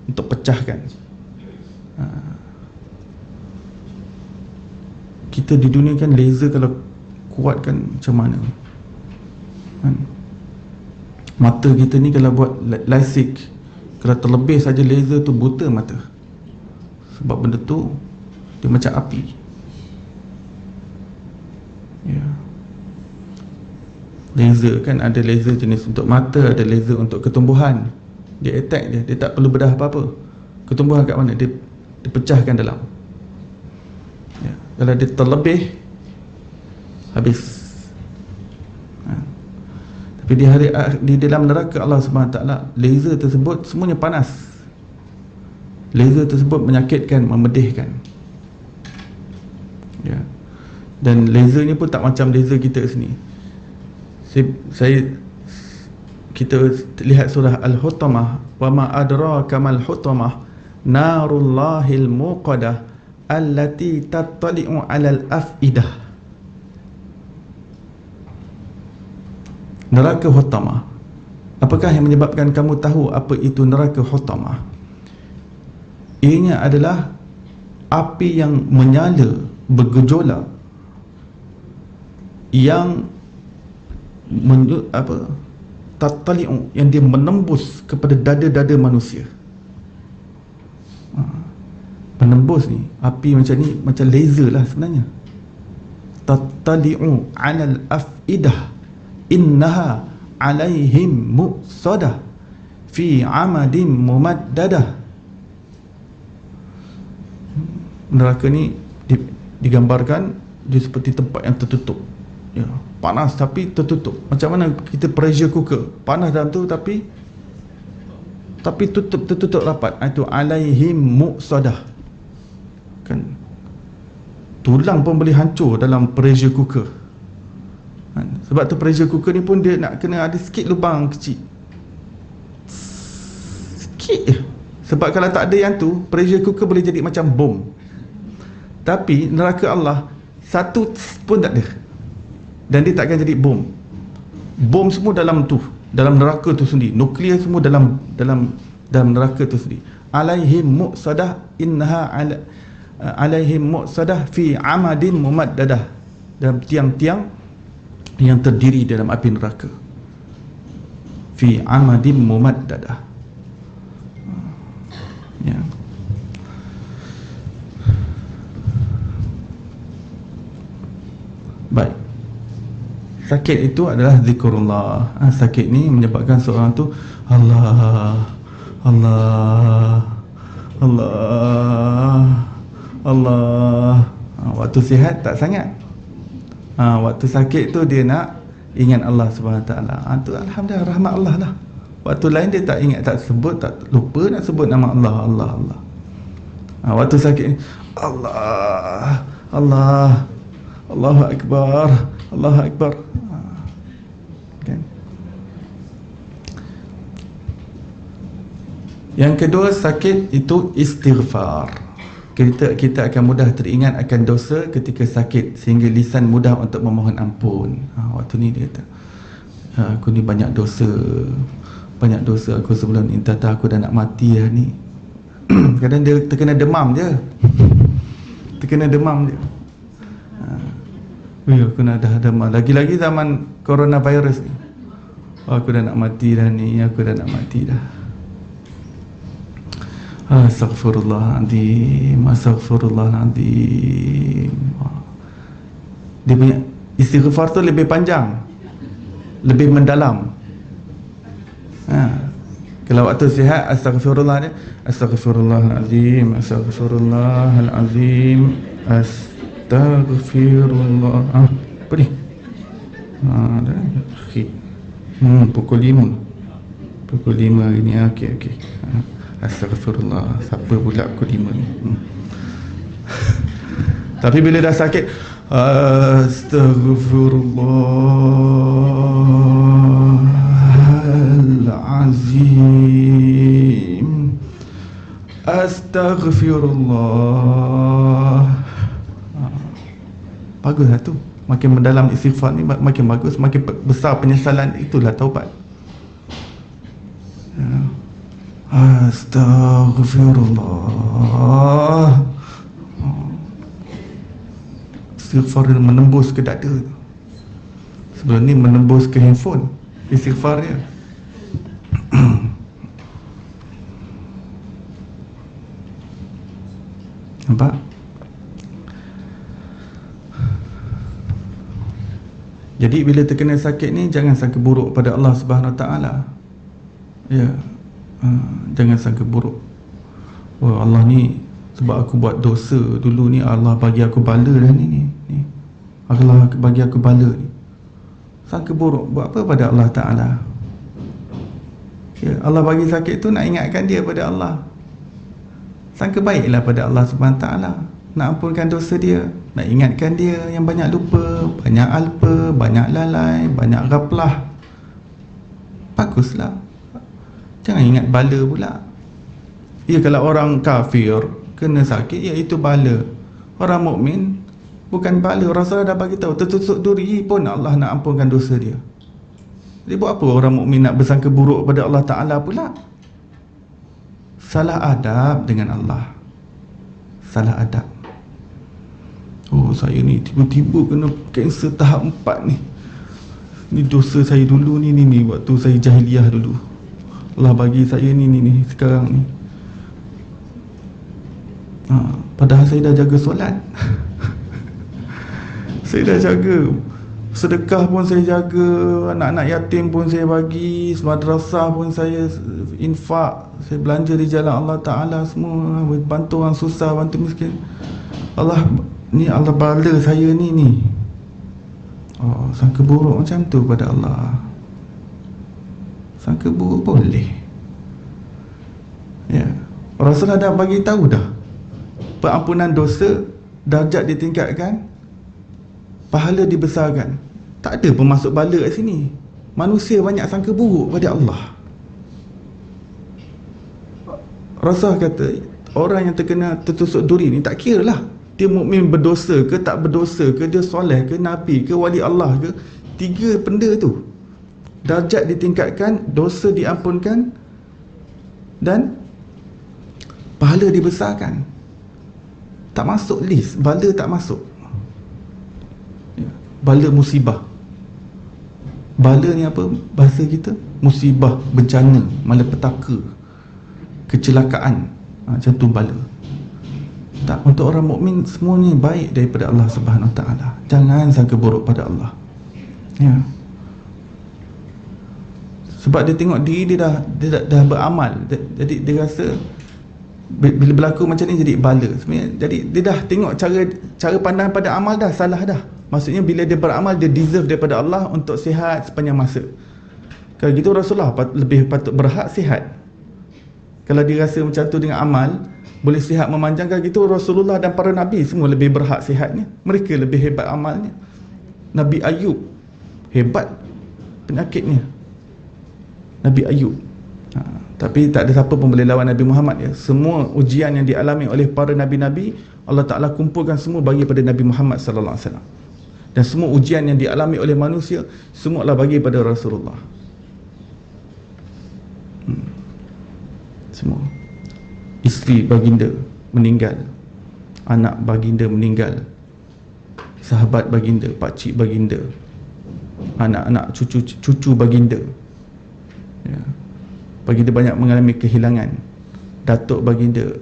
untuk pecahkan. Kita di dunia kan laser kalau kuat kan macam mana kan? Mata kita ni kalau buat LASIK, kalau terlebih saja laser tu buta mata. Sebab benda tu dia macam api. Ya. Laser kan ada laser jenis untuk mata, ada laser untuk ketumbuhan. Dia attack dia tak perlu bedah apa-apa. Ketumbuhan kat mana? Dia pecahkan dalam. Ya. Kalau dia terlebih, habis. Tapi di dalam neraka Allah SWT, laser tersebut semuanya panas. Laser tersebut menyakitkan, memedihkan. Ya. Dan laser ni pun tak macam laser kita sini. Kita lihat surah Al-Hutamah, wa ma adraka mal hutamah narullahil muqadah allati tattali'u 'alal afidah. Neraka Hutamah. Apakah yang menyebabkan kamu tahu apa itu neraka Hutamah? Ianya adalah api yang menyala, bergejolak, yang tattali'u, yang dia menembus kepada dada-dada manusia. Menembus ni, api macam ni macam laser lah sebenarnya. Tattali'u 'alal afidah innaha 'alaihim muqsadah fi 'amadin mumaddadah. Neraka ni digambarkan dia seperti tempat yang tertutup. Ya, panas tapi tertutup. Macam mana kita pressure cooker, panas dalam tu tapi tertutup rapat. Itu 'alaihim muqsadah. Kan tulang pun boleh hancur dalam pressure cooker. Sebab tu pressure cooker ni pun dia nak kena ada sikit lubang kecil, sikit je. Sebab kalau tak ada yang tu, pressure cooker boleh jadi macam bom. Tapi neraka Allah satu pun tak ada, dan dia takkan jadi bom. Bom semua dalam tu, dalam neraka tu sendiri. Nuklear semua dalam neraka tu sendiri. Alaihim muqsadah innaha alaihim muqsadah fi amadin mumaddadah, dalam tiang-tiang yang terdiri dalam api neraka. Fi amadin mumaddadah. Ya. Baik. Sakit itu adalah zikrullah. Sakit ni menyebabkan seorang tu Allah, Allah, Allah, Allah. Waktu sihat tak sangat. Waktu sakit tu dia nak ingat Allah Subhanahu Wa Taala. Tu alhamdulillah, rahmat Allah lah. Waktu lain dia tak ingat, tak sebut, tak lupa nak sebut nama Allah, Allah, Allah. Waktu sakit Allah, Allah, Allahu Akbar, Allahu Akbar. Kan? Yang kedua, sakit itu istighfar. Kita akan mudah teringat akan dosa ketika sakit, sehingga lisan mudah untuk memohon ampun. Waktu ni dia kata, aku ni banyak dosa aku sebelum ni, entah aku dah nak mati lah ni. Kadang dia terkena demam je, aku nak dah demam. Lagi-lagi zaman coronavirus ni, aku dah nak mati dah ni, aku dah nak mati dah. Astaghfirullahaladzim, astaghfirullahaladzim. Dia punya istighfar tu lebih panjang, lebih mendalam. Kalau waktu sihat astaghfirullah dia, astaghfirullahaladzim, astaghfirullahaladzim, astaghfirullah. Apa ni? Pukul 5 hari ni. Okey. Astaghfirullah. Siapa pula pukul 5 ni? Tapi bila dah sakit, astaghfirullahalazim, astaghfirullah. Baguslah tu. Makin mendalam istighfar ni makin bagus, makin besar penyesalan, itulah taubat. Astaghfirullah. Istighfar dia menembus ke dada. Sebelum ni menembus ke handphone istighfar dia. Nampak? Jadi bila terkena sakit ni, jangan sangka buruk pada Allah Subhanahu Wa Taala. Ya. Jangan sangka buruk. Oh, Allah ni sebab aku buat dosa dulu ni, Allah bagi aku bala dah ni. Allah bagi aku bala ni. Sangka buruk buat apa pada Allah Ta'ala? Ya, Allah bagi sakit tu nak ingatkan dia pada Allah. Sangka baiklah pada Allah Subhanahu Ta'ala, nak ampunkan dosa dia, nak ingatkan dia yang banyak lupa, banyak alpa, banyak lalai, banyak ghaflah. Baguslah. Jangan ingat bala pula. Ya, kalau orang kafir kena sakit, ya itu bala. Orang mukmin bukan bala. Rasulullah dah bagi tahu, tertusuk duri pun Allah nak ampunkan dosa dia. Jadi buat apa orang mukmin nak bersangka buruk pada Allah Ta'ala pula? Salah adab dengan Allah. Salah adab. Oh, saya ni tiba-tiba kena kanser tahap 4 ni. Ni dosa saya dulu ni waktu saya jahiliah dulu. Allah bagi saya ni sekarang ni. Padahal saya dah jaga solat. Saya dah jaga. Sedekah pun saya jaga, anak-anak yatim pun saya bagi, madrasah pun saya infak, saya belanja di jalan Allah Ta'ala semua, bantu orang susah, bantu miskin. Allah bala saya ni. Oh, sangka buruk macam tu pada Allah. Sangka buruk boleh. Ya, Rasulullah dah bagi tahu dah. Pengampunan dosa, darjat ditingkatkan, pahala dibesarkan. Tak ada pun masuk bala kat sini. Manusia banyak sangka buruk pada Allah. Rasul kata, orang yang terkena tertusuk duri ni tak kira lah dia mukmin berdosa ke tak berdosa ke, dia soleh ke, nabi ke, wali Allah ke, 3 benda tu darjat ditingkatkan, dosa diampunkan dan pahala dibesarkan. Tak masuk list, bala tak masuk. Bala musibah. Bala ni apa bahasa kita? Musibah, bencana, malapetaka, kecelakaan. Macam tu bala. Tak, untuk orang mukmin semuanya baik daripada Allah Subhanahu Wa Taala. Jangan sangka buruk pada Allah. Ya. Sebab dia tengok diri dia dah beramal. Jadi dia rasa bila berlaku macam ni jadi bala. Sebenarnya jadi dia dah tengok cara pandang pada amal dah salah dah. Maksudnya bila dia beramal, dia deserve daripada Allah untuk sihat sepanjang masa. Kalau gitu Rasulullah lebih patut berhak sihat. Kalau dia rasa macam tu dengan amal boleh sihat memanjangkan, gitu Rasulullah dan para Nabi semua lebih berhak sihatnya. Mereka lebih hebat amalnya. Nabi Ayub hebat penyakitnya, Nabi Ayub. Tapi tak ada siapa pun boleh lawan Nabi Muhammad ya. Semua ujian yang dialami oleh para Nabi-Nabi, Allah Ta'ala kumpulkan semua bagi pada Nabi Muhammad sallallahu alaihi wasallam. Dan semua ujian yang dialami oleh manusia, semua Allah bagi pada Rasulullah. Semua. Isteri baginda meninggal, anak baginda meninggal, sahabat baginda, pakcik baginda, anak-anak cucu baginda ya. Baginda banyak mengalami kehilangan. Datuk baginda,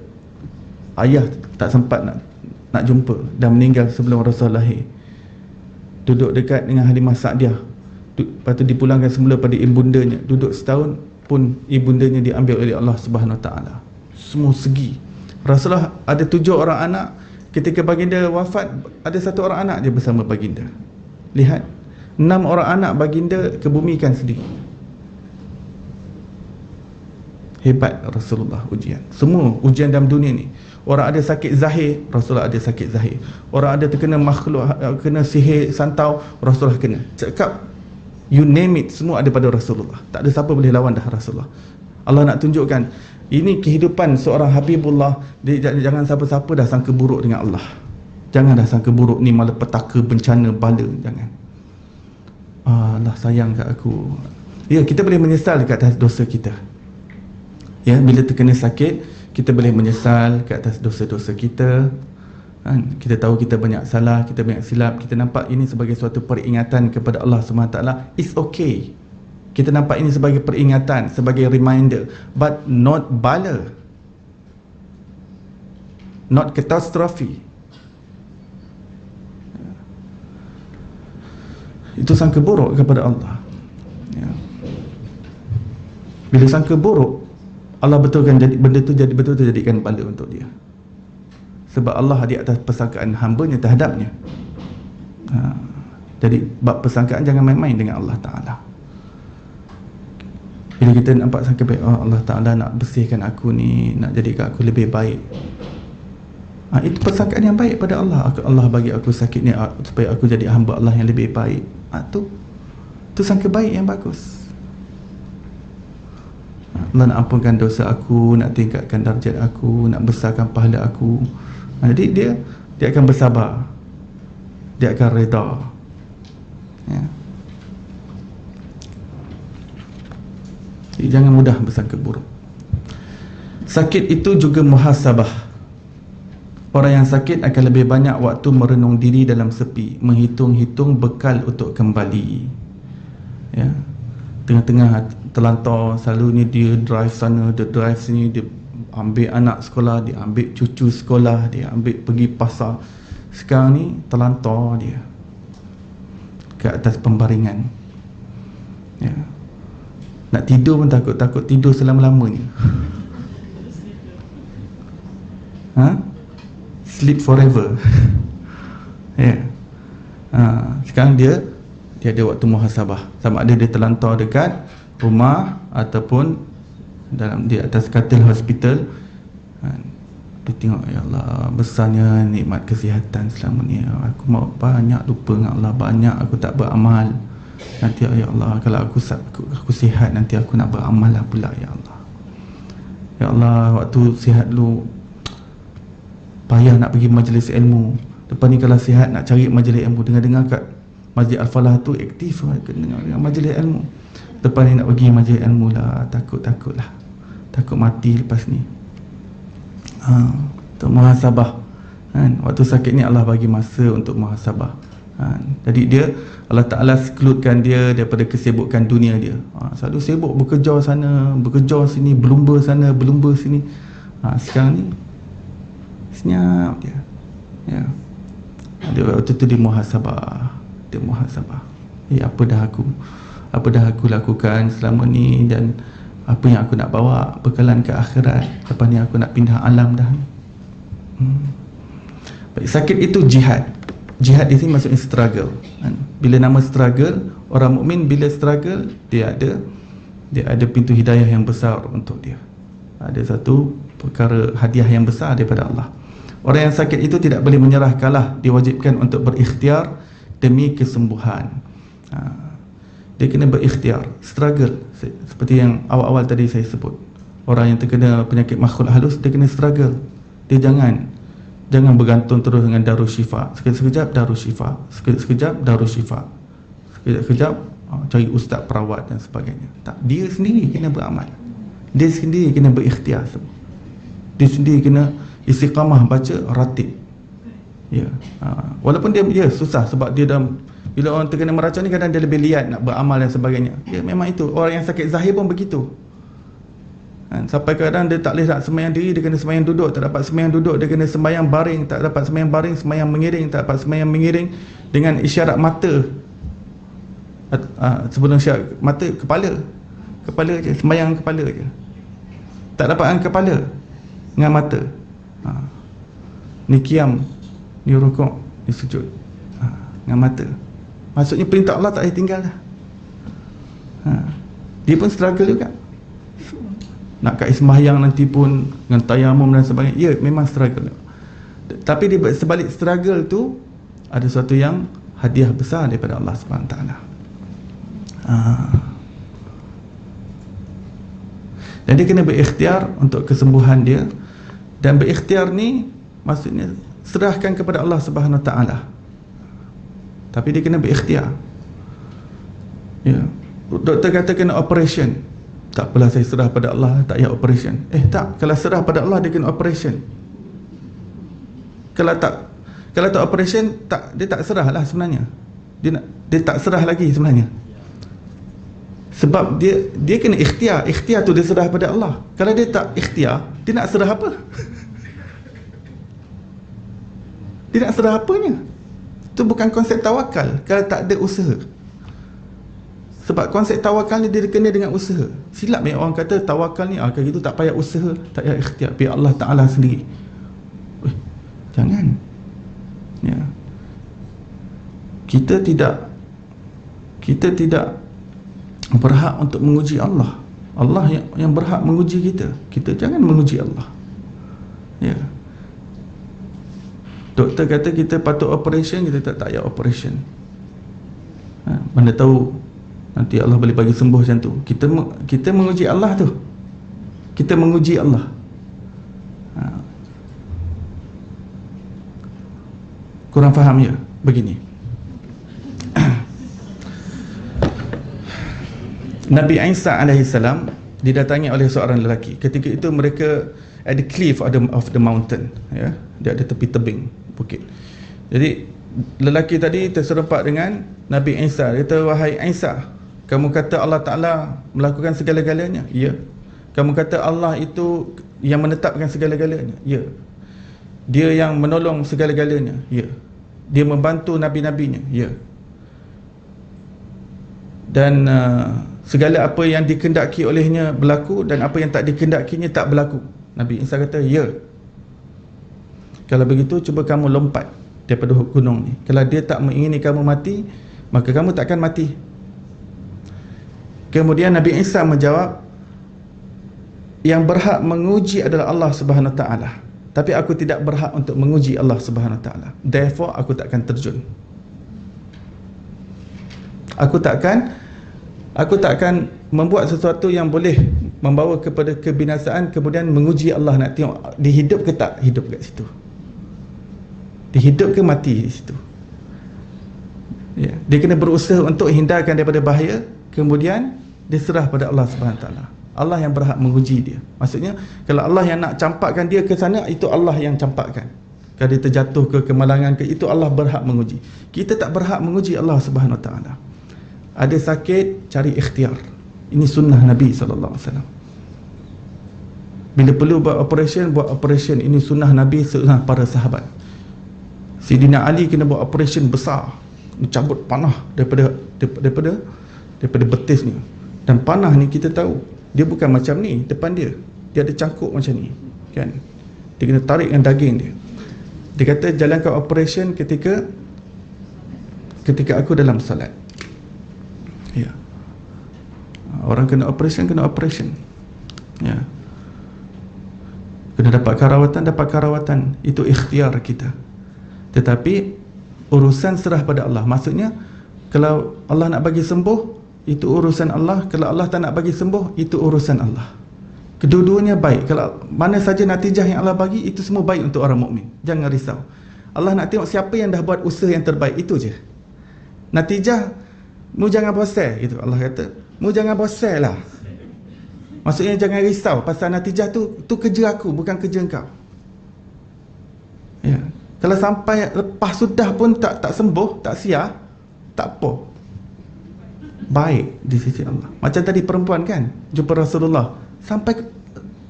ayah tak sempat nak jumpa, dan meninggal sebelum Rasul lahir. Duduk dekat dengan Halimah Sa'diah, lepas tu dipulangkan semula pada ibundanya. Duduk setahun pun ibundanya diambil oleh Allah Subhanahu Wa Taala. Semua segi. Rasulullah ada 7 orang anak. Ketika baginda wafat, ada 1 orang anak dia bersama baginda. Lihat, 6 orang anak baginda kebumikan sendiri. Hebat Rasulullah ujian. Semua ujian dalam dunia ni. Orang ada sakit zahir, Rasulullah ada sakit zahir. Orang ada terkena makhluk, kena sihir santau, Rasulullah kena. Cakap, you name it, semua ada pada Rasulullah. Tak ada siapa boleh lawan dah Rasulullah. Allah nak tunjukkan, ini kehidupan seorang Habibullah. Jangan siapa-siapa dah sangka buruk dengan Allah. Jangan dah sangka buruk ni malapetaka, bencana, bala. Jangan. Allah sayang kat aku. Ya, kita boleh menyesal dekat atas dosa kita. Ya, bila terkena sakit, kita boleh menyesal ke atas dosa-dosa kita. Kita tahu kita banyak salah, kita banyak silap. Kita nampak ini sebagai suatu peringatan kepada Allah SWT. It's okay. Kita nampak ini sebagai peringatan, sebagai reminder, but not bala, not catastrophe. Itu sangka buruk kepada Allah ya. Bila sangka buruk, Allah betulkan jadi benda tu, jadi betul-betul jadikan bala untuk dia. Sebab Allah di atas persangkaan hamba-Nya terhadapnya. Jadi bab persangkaan jangan main-main dengan Allah Ta'ala. Bila kita nampak sangka baik, Allah Ta'ala nak bersihkan aku ni, nak jadikan aku lebih baik, itu persangkaan yang baik pada Allah. Allah bagi aku sakit ni supaya aku jadi hamba Allah yang lebih baik. Tu sangka baik yang bagus. Allah nak ampunkan dosa aku, nak tingkatkan darjat aku, nak besarkan pahala aku. Jadi dia akan bersabar, dia akan reda ya. Jadi jangan mudah bersangka buruk. Sakit itu juga muhasabah. Orang yang sakit akan lebih banyak waktu merenung diri dalam sepi, menghitung-hitung bekal untuk kembali ya. Tengah-tengah terlantar, selalu ni dia drive sana, dia drive sini, dia ambil anak sekolah, dia ambil cucu sekolah, dia ambil pergi pasar. Sekarang ni terlantar dia ke atas pembaringan ya. Nak tidur pun takut tidur selama-lamanya. Sleep forever ya. Sekarang dia ada waktu muhasabah, sama ada dia terlantar dekat rumah ataupun di atas katil hospital. Dia tengok, ya Allah, besarnya nikmat kesihatan selama ni. Aku mau banyak lupa dengan Allah, banyak aku tak beramal. Nanti ya Allah, kalau aku sihat, nanti aku nak beramal lah pula ya Allah. Ya Allah, waktu sihat dulu payah nak pergi majlis ilmu. Lepas ni kalau sihat nak cari majlis ilmu, dengar-dengar kat Masjid Al-Falah tu aktif lah, dengar majlis ilmu. Lepas ni nak pergi majlis ilmu lah, takut lah, takut mati lepas ni. Untuk muhasabah kan? Waktu sakit ni Allah bagi masa untuk muhasabah kan? Jadi dia, Allah Ta'ala sekelutkan dia daripada kesibukan dunia dia. Selalu sibuk bekerja sana, bekerja sini, berlumba sana, berlumba sini. Sekarang ni senyap dia, ya. Dia waktu tu dia muhasabah. Dia muhasabah, apa dah aku lakukan selama ni, dan apa yang aku nak bawa bekalan ke akhirat. Lepas ni aku nak pindah alam dah. Baik, sakit itu jihad. Jihad di sini maksudnya struggle kan? Bila nama struggle, orang mukmin bila struggle, dia ada pintu hidayah yang besar untuk dia. Ada satu perkara hadiah yang besar daripada Allah. Orang yang sakit itu tidak boleh menyerah kalah, diwajibkan untuk berikhtiar demi kesembuhan. Dia kena berikhtiar, struggle. Seperti yang awal-awal tadi saya sebut, orang yang terkena penyakit makhluk halus, dia kena struggle. Dia jangan bergantung terus dengan Darushifa. Sekejap Darushifa, sekejap Darushifa, sekejap cari ustaz perawat dan sebagainya. Tak, dia sendiri kena beramal, dia sendiri kena berikhtiar semua. Dia sendiri kena istiqamah baca ratib. Ya. Walaupun dia susah, sebab dia dah, bila orang terkena meracau ni kadang dia lebih liat nak beramal dan sebagainya. Ya, memang itu. Orang yang sakit zahir pun begitu. Sampai kadang dia tak boleh nak sembahyang diri, dia kena sembahyang duduk. Tak dapat sembahyang duduk, dia kena sembahyang baring. Tak dapat sembahyang baring, sembahyang mengiring. Tak dapat sembahyang mengiring dengan isyarat mata. Sebelum isyarat mata, kepala je, sembahyang kepala je. Tak dapat angkat kepala dengan mata. Ni qiyam, ni rukuk, ni sujud dengan mata. Maksudnya perintah Allah tak boleh tinggal dah. Dia pun struggle juga. Nak kat sembahyang nanti pun dengan tayamum dan sebagainya. Ya, memang struggle. Tapi di sebalik struggle tu ada sesuatu yang hadiah besar daripada Allah SWT. Dan dia kena berikhtiar untuk kesembuhan dia. Dan berikhtiar ni maksudnya serahkan kepada Allah SWT. Tapi dia kena berikhtiar. Ya. Doktor kata kena operation. Tak apalah, saya serah pada Allah, tak payah operation. Tak, kalau serah pada Allah dia kena operation. Kalau tak operation, dia tak serah lah sebenarnya. Dia tak serah lagi sebenarnya. Sebab dia kena ikhtiar. Ikhtiar tu dia serah pada Allah. Kalau dia tak ikhtiar, dia nak serah apa? Dia nak serah apanya? Itu bukan konsep tawakal kalau tak ada usaha. Sebab konsep tawakal ni dia kena dengan usaha. Silap yang orang kata tawakal ni kalau gitu tak payah usaha, tak payah ikhtiar, biar Allah Ta'ala sendiri. Jangan. Ya. Kita tidak berhak untuk menguji Allah. Allah yang berhak menguji kita. Kita jangan menguji Allah. Ya. Doktor kata kita patut operation, kita tak payah operation. Mana tahu nanti Allah boleh bagi sembuh macam tu. Kita menguji Allah tu. Kita menguji Allah. Kurang faham ya? Begini. Nabi Isa alaihissalam didatangi oleh seorang lelaki. Ketika itu mereka at the cliff of the mountain, ya. Dia ada tepi tebing bukit. Jadi lelaki tadi terserempak dengan Nabi Isa. Dia kata, wahai Isa, kamu kata Allah Ta'ala melakukan segala-galanya? Ya. Kamu kata Allah itu yang menetapkan segala-galanya? Ya. Dia yang menolong segala-galanya? Ya. Dia membantu nabi-nabinya? Ya. Dan segala apa yang dikehendaki olehnya berlaku, dan apa yang tak dikehendakinya tak berlaku. Nabi Isa kata, ya. Kalau begitu, cuba kamu lompat daripada gunung ni. Kalau dia tak mengingini kamu mati, maka kamu takkan mati. Kemudian Nabi Isa menjawab, yang berhak menguji adalah Allah Subhanahu Wa Taala. tapi aku tidak berhak untuk menguji Allah Subhanahu Wa Taala. Therefore aku takkan terjun. Aku takkan membuat sesuatu yang boleh membawa kepada kebinasaan, kemudian menguji Allah, nak tengok dia hidup ke tak hidup kat situ, dia hidup ke mati di situ. Ya, dia kena berusaha untuk hindarkan daripada bahaya, kemudian dia serah pada Allah Subhanahu Wa Taala. Allah yang berhak menguji dia. Maksudnya kalau Allah yang nak campakkan dia ke sana, itu Allah yang campakkan. Kalau dia terjatuh ke kemalangan ke, itu Allah berhak menguji. Kita tak berhak menguji Allah Subhanahu Wa Taala. Ada sakit, cari ikhtiar. Ini sunnah Nabi SAW. Bila perlu buat operation, buat operation. Ini sunnah Nabi, sunnah para sahabat. Sayyidina Ali kena buat operation besar, cabut panah daripada betis ni. Dan panah ni kita tahu dia bukan macam ni depan dia, dia ada cangkuk macam ni kan, dia kena tarik dengan daging dia. Dia kata jalankan operation ketika aku dalam salat. Ya, orang kena operation ya, kena dapat rawatan, itu ikhtiar kita. Tetapi urusan serah pada Allah. Maksudnya kalau Allah nak bagi sembuh, itu urusan Allah. Kalau Allah tak nak bagi sembuh, itu urusan Allah. Kedua-duanya baik. Kalau mana saja natijah yang Allah bagi, itu semua baik untuk orang mukmin. Jangan risau. Allah nak tengok siapa yang dah buat usaha yang terbaik, itu je. Natijah, mu jangan bosan, gitu Allah kata. Mu jangan bosan lah. Maksudnya jangan risau pasal natijah tu kerja aku, bukan kerja engkau. Ya. Kalau sampai lepas sudah pun tak sembuh, tak siar, tak apa, baik di sisi Allah. Macam tadi perempuan kan jumpa Rasulullah, sampai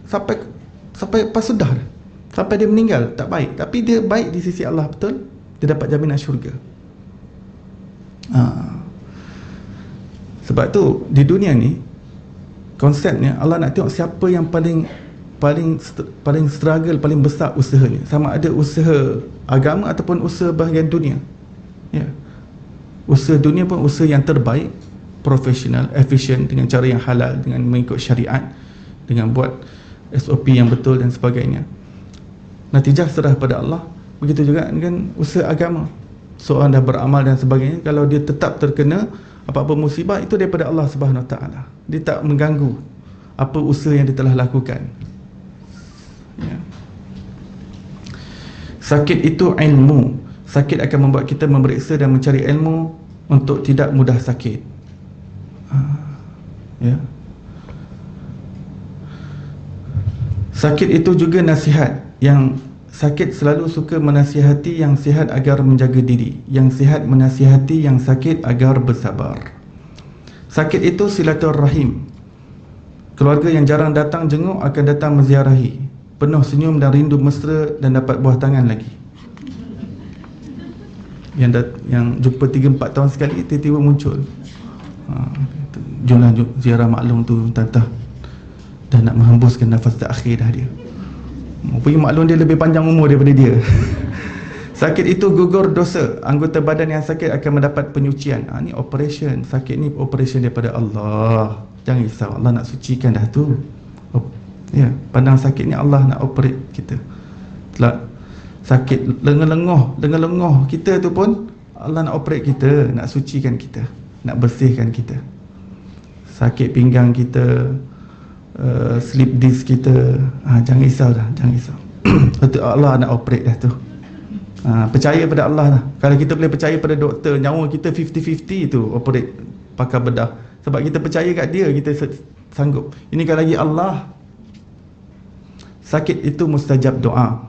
lepas sudah, sampai dia meninggal tak baik, tapi dia baik di sisi Allah, betul, dia dapat jaminan syurga. Sebab tu di dunia ni konsepnya Allah nak tengok siapa yang paling struggle, paling besar usahanya, sama ada usaha agama ataupun usaha bahagian dunia. Ya, usaha dunia pun usaha yang terbaik, profesional, efisien, dengan cara yang halal, dengan mengikut syariat, dengan buat SOP yang betul dan sebagainya. Natijah serah pada Allah. Begitu juga dengan usaha agama. Seorang dah beramal dan sebagainya, kalau dia tetap terkena apa-apa musibah, itu daripada Allah Subhanahu Wa Taala. Dia tak mengganggu apa usaha yang dia telah lakukan. Ya. Sakit itu ilmu. Sakit akan membuat kita memeriksa dan mencari ilmu untuk tidak mudah sakit. Ya. Sakit itu juga nasihat. Yang sakit selalu suka menasihati yang sihat agar menjaga diri, yang sihat menasihati yang sakit agar bersabar. Sakit itu silaturahim. Keluarga yang jarang datang jenguk akan datang menziarahi, penuh senyum dan rindu mesra, dan dapat buah tangan lagi. Yang jumpa 3-4 tahun sekali, tiba-tiba muncul. Jumlah ziarah maklum tu dah nak menghembuskan nafas terakhir dah dia. Pergi maklum dia lebih panjang umur daripada dia. Sakit itu gugur dosa. Anggota badan yang sakit akan mendapat penyucian. Ni operation. Sakit ni operation daripada Allah. Jangan risau, Allah nak sucikan dah tu. Ya, pandang sakit ni Allah nak operate kita. Sakit lengoh kita tu pun Allah nak operate kita, nak sucikan kita, nak bersihkan kita. Sakit pinggang kita, slip disc kita, jangan risau dah, jangan risau. Betul, Allah nak operate dah tu. Percaya pada Allah lah. Kalau kita boleh percaya pada doktor, nyawa kita 50-50 tu operate pakai bedah. Sebab kita percaya kat dia, kita sanggup. Ini kalau lagi Allah. Sakit itu mustajab doa.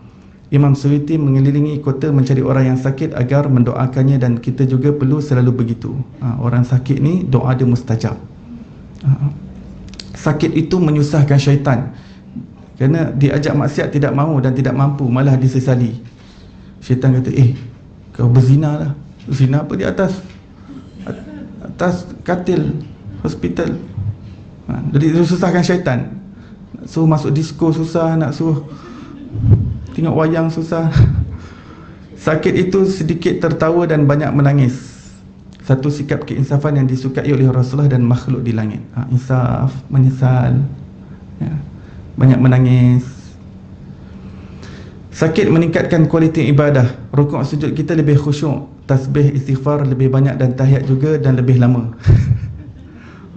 Imam Suyuti mengelilingi kota mencari orang yang sakit agar mendoakannya, dan kita juga perlu selalu begitu. Orang sakit ni doa dia mustajab. Sakit itu menyusahkan syaitan. Kerana diajak maksiat tidak mahu dan tidak mampu, malah disesali. Syaitan kata, kau berzina lah. Zina apa di atas katil hospital. Jadi susahkan syaitan. Nak suruh masuk disko susah, nak suruh tengok wayang susah. Sakit itu sedikit tertawa dan banyak menangis. Satu sikap keinsafan yang disukai oleh Rasulullah dan makhluk di langit. Insaf, menyesal, ya. Banyak menangis. Sakit meningkatkan kualiti ibadah. Rukuk sujud kita lebih khusyuk, tasbih istighfar lebih banyak dan tahiyat juga dan lebih lama.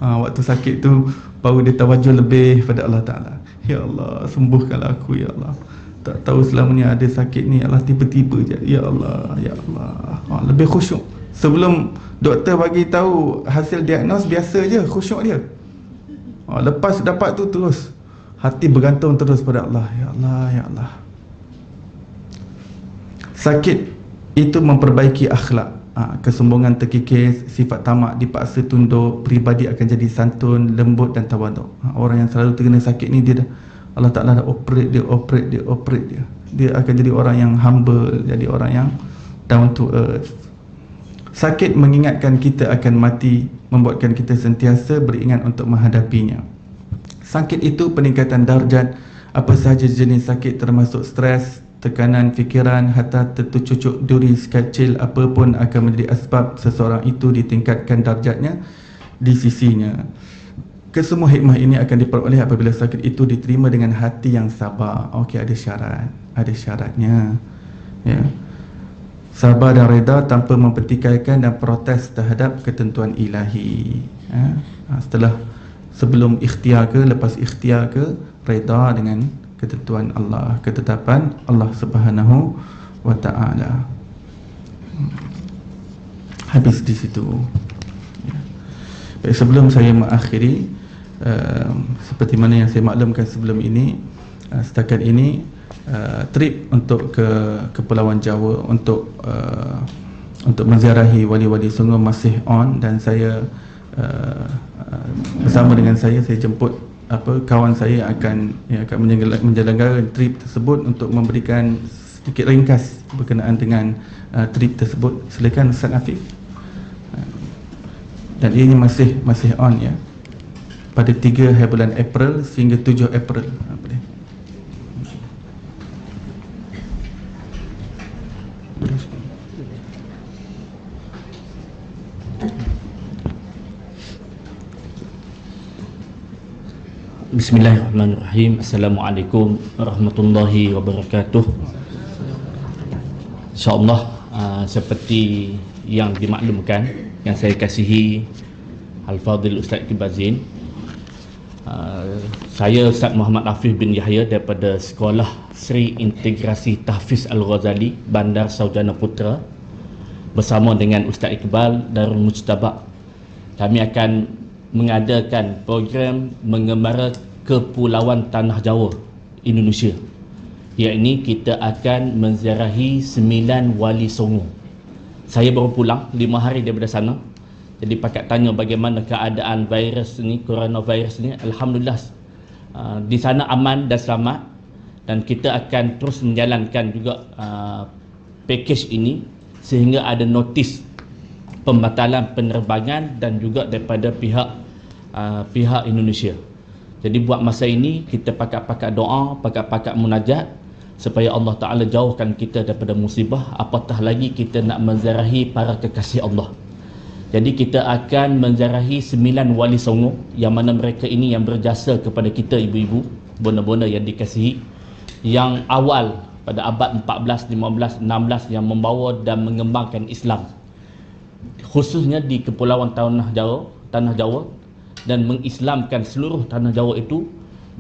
Waktu sakit tu baru dia tawajuh lebih pada Allah Ta'ala. Ya Allah, sembuhkanlah aku ya Allah. Tak tahu selama ni ada sakit ni, Allah tiba-tiba je. Ya Allah, ya Allah. Lebih khusyuk. Sebelum doktor bagi tahu hasil diagnos, biasa je khusyuk dia. Lepas dapat tu terus hati bergantung terus pada Allah. Ya Allah, ya Allah. Sakit itu memperbaiki akhlak. Kesombongan terkikis, sifat tamak dipaksa tunduk, peribadi akan jadi santun, lembut dan tawaduk. Orang yang selalu terkena sakit ni, dia dah, Allah Ta'ala dah operate dia. Dia akan jadi orang yang humble, jadi orang yang down to earth. Sakit mengingatkan kita akan mati, membuatkan kita sentiasa beringat untuk menghadapinya. Sakit itu peningkatan darjat. Apa sahaja jenis sakit termasuk stres, tekanan fikiran, hatta tercucuk duri sekecil apapun akan menjadi asbab seseorang itu ditingkatkan darjatnya di sisinya. Kesemua hikmah ini akan diperoleh apabila sakit itu diterima dengan hati yang sabar. Okey, ada syaratnya. Ya. Sabar dan reda tanpa mempertikaikan dan protes terhadap ketentuan ilahi. Sebelum ikhtiar ke, lepas ikhtiar ke, reda dengan ketentuan Allah, ketetapan Allah Subhanahu wa Ta'ala. Habis di situ. Baik, sebelum saya mengakhiri, seperti mana yang saya maklumkan sebelum ini, setakat ini trip untuk ke Kepulauan Jawa untuk menziarahi wali-wali sungguh masih on, dan saya bersama dengan saya jemput kawan saya akan menjalankan trip tersebut untuk memberikan sedikit ringkas berkenaan dengan trip tersebut. Silakan Ustaz Afif. Dan ini masih on ya, pada 3 hari bulan April sehingga 7 April. Bismillahirrahmanirrahim. Assalamualaikum warahmatullahi wabarakatuh. InsyaAllah seperti yang dimaklumkan, yang saya kasihi Al-Fadhil Ustaz Kibazin, saya Ustaz Muhammad Afif bin Yahya daripada Sekolah Sri Integrasi Tahfiz Al-Ghazali, Bandar Sarjana Putra, bersama dengan Ustaz Iqbal Darul Mujtaba. Kami akan mengadakan program mengembara Kepulauan Tanah Jawa, Indonesia. Iaitu kita akan menziarahi 9 wali songo. Saya baru pulang 5 hari daripada sana. Jadi pakat tanya bagaimana keadaan virus ni, coronavirus ni. Alhamdulillah di sana aman dan selamat, dan kita akan terus menjalankan juga package ini sehingga ada notis pembatalan penerbangan dan juga daripada pihak Indonesia. Jadi buat masa ini kita pakat-pakat doa, pakat-pakat munajat supaya Allah Ta'ala jauhkan kita daripada musibah, apatah lagi kita nak menziarahi para kekasih Allah. Jadi kita akan menziarahi 9 wali songo, yang mana mereka ini yang berjasa kepada kita ibu-ibu, bona-bona yang dikasihi, yang awal pada abad 14, 15, 16 yang membawa dan mengembangkan Islam, khususnya di Kepulauan Tanah Jawa, dan mengislamkan seluruh Tanah Jawa itu,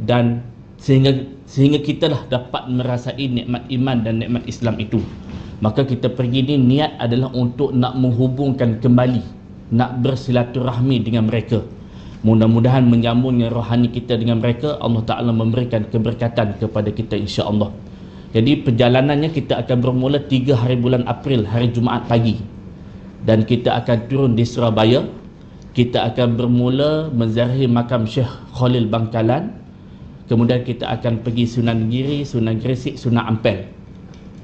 dan sehingga kita lah dapat merasai nikmat iman dan nikmat Islam itu. Maka kita pergi ni niat adalah untuk nak menghubungkan kembali, nak bersilaturahmi dengan mereka. Mudah-mudahan menyambungnya rohani kita dengan mereka, Allah Ta'ala memberikan keberkatan kepada kita insya-Allah. Jadi perjalanannya kita akan bermula 3 hari bulan April, hari Jumaat pagi, dan kita akan turun di Surabaya. Kita akan bermula menziarahi makam Syekh Khalil Bangkalan. Kemudian kita akan pergi Sunan Giri, Sunan Gresik, Sunan Ampel.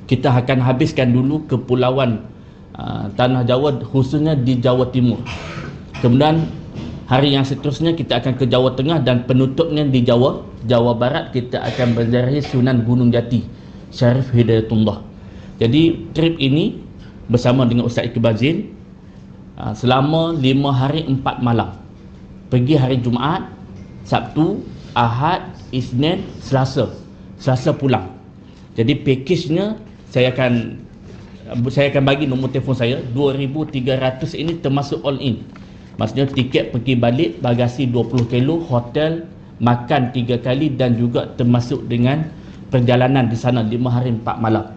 Kita akan habiskan dulu Kepulauan Tanah Jawa, khususnya di Jawa Timur. Kemudian hari yang seterusnya kita akan ke Jawa Tengah, dan penutupnya di Jawa Barat kita akan menziarahi Sunan Gunung Jati, Syarif Hidayatullah. Jadi trip ini bersama dengan Ustaz Iqbazin selama 5 hari 4 malam. Pergi hari Jumaat, Sabtu, Ahad, Isnin, Selasa pulang. Jadi pakejnya saya akan bagi nombor telefon saya. 2,300 ini termasuk all in. Maksudnya tiket pergi balik, bagasi 20 kilo, hotel, makan 3 kali dan juga termasuk dengan perjalanan di sana 5 hari 4 malam.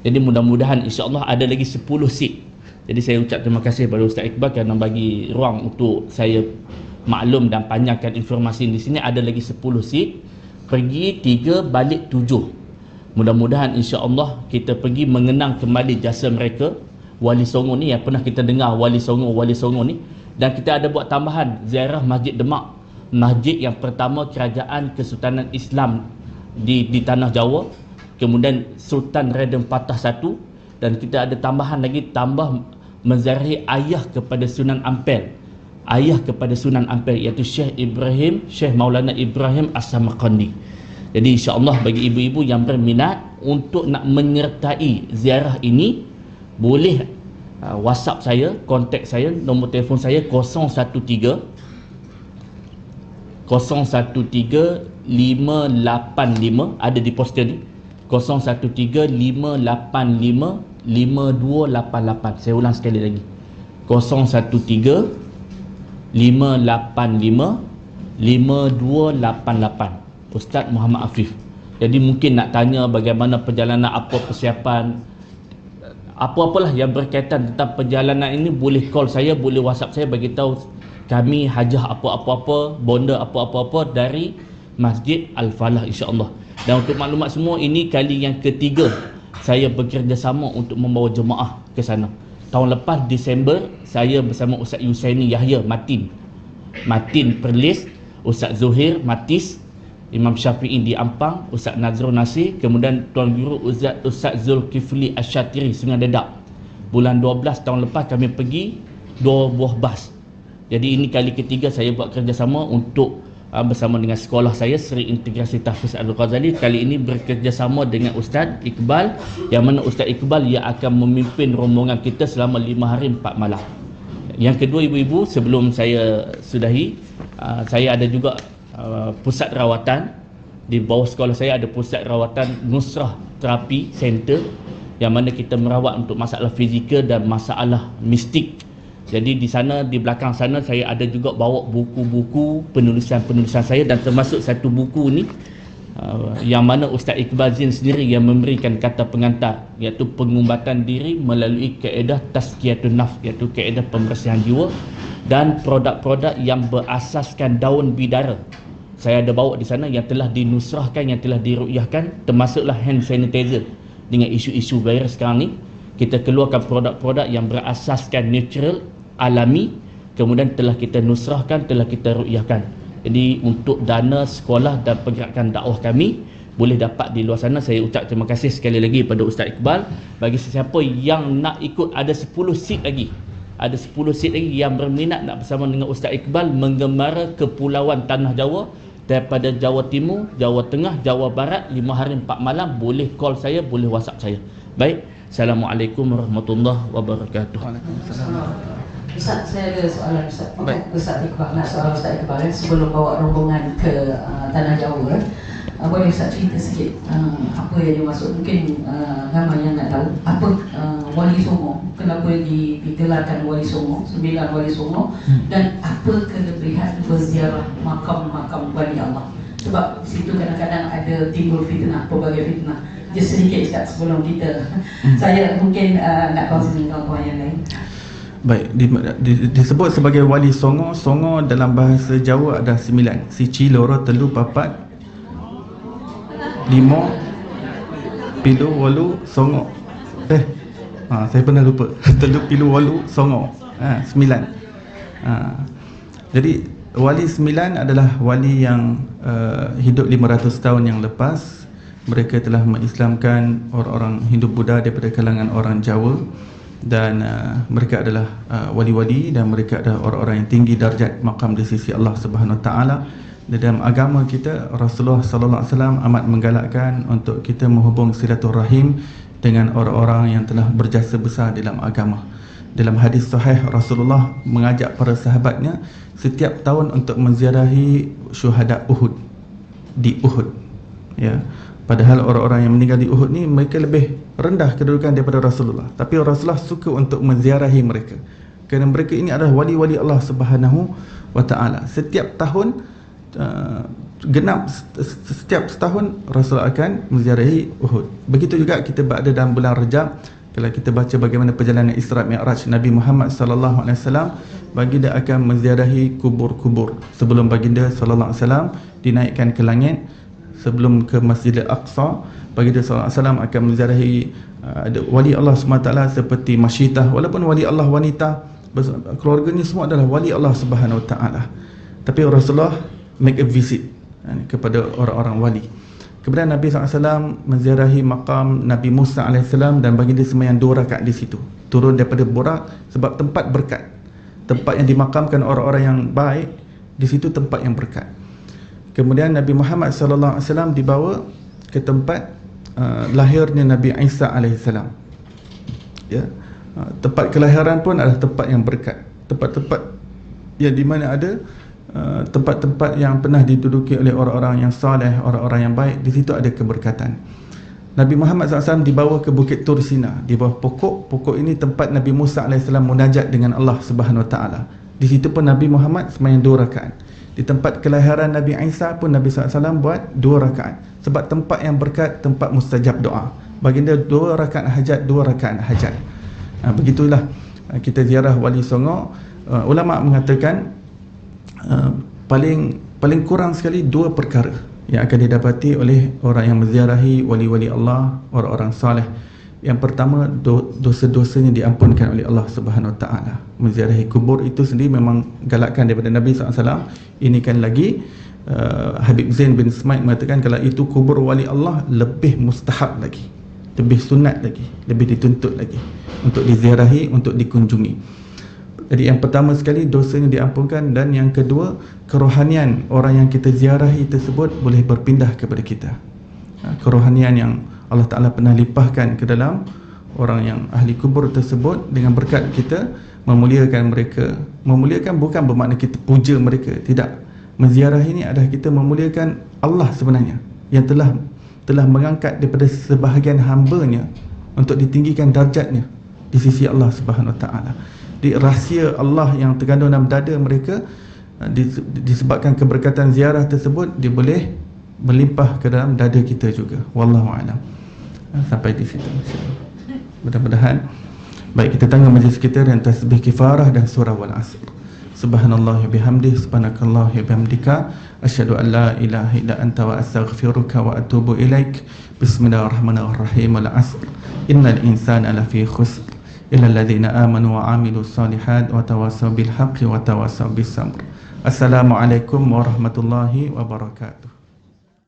Jadi mudah-mudahan insya-Allah ada lagi 10 seat. Jadi saya ucap terima kasih kepada Ustaz Iqbal kerana bagi ruang untuk saya maklum dan panjangkan informasi di sini. Ada lagi 10 seat. Pergi 3, balik 7. Mudah-mudahan insya-Allah kita pergi mengenang kembali jasa mereka. Wali Songo ni yang pernah kita dengar Wali Songo ni, dan kita ada buat tambahan ziarah Masjid Demak, masjid yang pertama kerajaan Kesultanan Islam di tanah Jawa, kemudian Sultan Redem Patah I, dan kita ada tambahan lagi, tambah menziarahi ayah kepada Sunan Ampel, iaitu Syekh Maulana Ibrahim As-Samarqandi. Jadi insya-Allah bagi ibu-ibu yang berminat untuk nak menyertai ziarah ini, boleh WhatsApp saya, kontak saya, nombor telefon saya 013 585, ada di poster ni, 013 585 5288. Saya ulang sekali lagi, 013 585 5288. Ustaz Muhammad Afif. Jadi mungkin nak tanya bagaimana perjalanan, apa persiapan, apa-apalah yang berkaitan tentang perjalanan ini, boleh call saya, boleh WhatsApp saya, bagi tahu kami hajah apa-apa, bonda apa-apa dari Masjid Al-Falah insya-Allah. Dan untuk maklumat semua, ini kali yang ketiga saya bekerjasama untuk membawa jemaah ke sana. Tahun lepas Disember saya bersama Ustaz Yusaini Yahya Matin Perlis, Ustaz Zuhair Matis, Imam Syafi'i di Ampang, Ustaz Nazrul Nasir, kemudian Tuan Guru Ustaz Zulkifli Asyatiri Sungai Dedak. Bulan 12 tahun lepas kami pergi 2 buah bas. Jadi ini kali ketiga saya buat kerjasama untuk bersama dengan sekolah saya, Sri Integrasi Tahfiz Al-Ghazali. Kali ini bekerjasama dengan Ustaz Iqbal, yang mana Ustaz Iqbal yang akan memimpin rombongan kita selama 5 hari 4 malam. Yang kedua, ibu-ibu, sebelum saya sudahi, saya ada juga pusat rawatan. Di bawah sekolah saya ada pusat rawatan Nusrah Terapi Center, yang mana kita merawat untuk masalah fizikal dan masalah mistik. Jadi di sana, di belakang sana, saya ada juga bawa buku-buku penulisan saya, dan termasuk satu buku ni yang mana Ustaz Iqbal Zin sendiri yang memberikan kata pengantar, iaitu pengumbatan diri melalui kaedah tazkiyatun nafs, iaitu kaedah pembersihan jiwa, dan produk-produk yang berasaskan daun bidara. Saya ada bawa di sana yang telah dinusrahkan, yang telah diruqyahkan, termasuklah hand sanitizer. Dengan isu-isu virus sekarang ni, kita keluarkan produk-produk yang berasaskan natural, alami, kemudian telah kita nusrahkan, telah kita ruqyahkan. Jadi untuk dana sekolah dan pergerakan dakwah kami boleh dapat di luar sana. Saya ucap terima kasih sekali lagi pada Ustaz Iqbal. Bagi sesiapa yang nak ikut, ada 10 seat lagi. Ada 10 seat lagi yang berminat nak bersama dengan Ustaz Iqbal menggembara Kepulauan Tanah Jawa, daripada Jawa Timur, Jawa Tengah, Jawa Barat, 5 hari 4 malam. Boleh call saya, boleh WhatsApp saya. Baik, Assalamualaikum warahmatullahi wabarakatuh. Waalaikumsalam. Ustaz, saya ada soalan Ustaz. Ustaz Iqbal, nak soal Ustaz Iqbal sebelum bawa rombongan ke Tanah Jawa. Boleh Ustaz cerita sikit apa yang dimaksud, mungkin ramai yang nak tahu apa Wali Songo, kenapa digelarkan Wali Songo, 9 Wali Songo, dan apa kelebihan berziarah makam-makam Wali Allah. Sebab di situ kadang-kadang ada timbul fitnah, pelbagai fitnah. Just sedikit Ustaz sebelum kita saya mungkin nak kongsi dengan kawan-kawan yang lain. Baik, disebut sebagai Wali Songo. Songo dalam bahasa Jawa ada 9. Siji, loro, telu, papat, 5, pilu, walu, songo. Saya pernah lupa. Telu, pilu, walu, songo. 9. Jadi Wali 9 adalah wali yang hidup 500 tahun yang lepas. Mereka telah mengislamkan orang-orang Hindu Buddha daripada kalangan orang Jawa, dan mereka adalah wali-wali, dan mereka adalah orang-orang yang tinggi darjat maqam di sisi Allah Subhanahu Wa Taala. Dalam agama kita, Rasulullah sallallahu alaihi wasallam amat menggalakkan untuk kita menghubung silaturahim dengan orang-orang yang telah berjasa besar dalam agama. Dalam hadis sahih, Rasulullah mengajak para sahabatnya setiap tahun untuk menziarahi syuhada Uhud di Uhud. Ya, Padahal orang-orang yang meninggal di Uhud ni mereka lebih rendah kedudukan daripada Rasulullah. Tapi Rasulullah suka untuk menziarahi mereka. Kerana mereka ini adalah wali-wali Allah Subhanahu wa taala. Setiap tahun genap setiap setahun Rasulullah akan menziarahi Uhud. Begitu juga kita berada dalam bulan Rajab, kalau kita baca bagaimana perjalanan Isra Mi'raj Nabi Muhammad sallallahu alaihi wasallam, baginda akan menziarahi kubur-kubur sebelum baginda sallallahu alaihi wasallam dinaikkan ke langit. Sebelum ke Masjidil Aqsa, baginda sallallahu alaihi wasallam akan menziarahi ada wali Allah SWT seperti Masyitah, walaupun wali Allah wanita, keluarganya semua adalah wali Allah Subhanahu wa taala. Tapi Rasulullah make a visit kepada orang-orang wali. Kemudian Nabi SAW menziarahi makam Nabi Musa AS dan baginda sembahyang 2 rakaat di situ. Turun daripada Burak sebab tempat berkat. Tempat yang dimakamkan orang-orang yang baik, di situ tempat yang berkat. Kemudian Nabi Muhammad SAW dibawa ke tempat lahirnya Nabi Isa AS. Ya. Tempat kelahiran pun adalah tempat yang berkat. Tempat-tempat yang di mana ada tempat-tempat yang pernah diduduki oleh orang-orang yang saleh, orang-orang yang baik, di situ ada keberkatan. Nabi Muhammad SAW dibawa ke Bukit Tur Sina, di bawah pokok ini tempat Nabi Musa AS munajat dengan Allah Subhanahu wa taala. Di situ pun Nabi Muhammad sembahyang 2 rakaat. Di tempat kelahiran Nabi Isa pun Nabi SAW buat 2 rakaat. Sebab tempat yang berkat, tempat mustajab doa. Baginda 2 rakaat hajat, 2 rakaat hajat. Begitulah kita ziarah Wali Songo. Ulama mengatakan paling kurang sekali 2 perkara yang akan didapati oleh orang yang menziarahi wali-wali Allah, orang-orang saleh. Yang pertama, dosa-dosanya diampunkan oleh Allah Subhanahu wa taala. Menziarahi kubur itu sendiri memang galakan daripada Nabi SAW. Ini kan lagi Habib Zain bin Smaid mengatakan kalau itu kubur wali Allah lebih mustahab lagi, lebih sunat lagi, lebih dituntut lagi untuk diziarahi, untuk dikunjungi. Jadi yang pertama sekali dosanya diampunkan, dan yang kedua, kerohanian orang yang kita ziarahi tersebut boleh berpindah kepada kita. Kerohanian yang Allah Ta'ala pernah limpahkan ke dalam orang yang ahli kubur tersebut dengan berkat kita memuliakan mereka. Memuliakan bukan bermakna kita puja mereka, tidak. Menziarah ini adalah kita memuliakan Allah sebenarnya, yang telah mengangkat daripada sebahagian hamba-Nya untuk ditinggikan darjatnya di sisi Allah Subhanahu wa taala. Di rahsia Allah yang terkandung dalam dada mereka, disebabkan keberkatan ziarah tersebut, dia boleh melimpah ke dalam dada kita juga. Wallahu a'lam. Sampai di situ. Mudah-mudahan baik kita tanggung majlis kita dan tasbih kifarah dan surah wal asr. Subhanallah bihamdih, subhanakallah bihamdika, asyhadu an la ilaha illa anta wa astaghfiruka wa atubu ilaik. Bismillahirrahmanirrahim. Al asr. Innal insana lafi khusr illa alladhina amanu wa amilus solihat wa tawassaw bil haqqi wa tawassaw bis sabr. Assalamualaikum warahmatullahi wabarakatuh.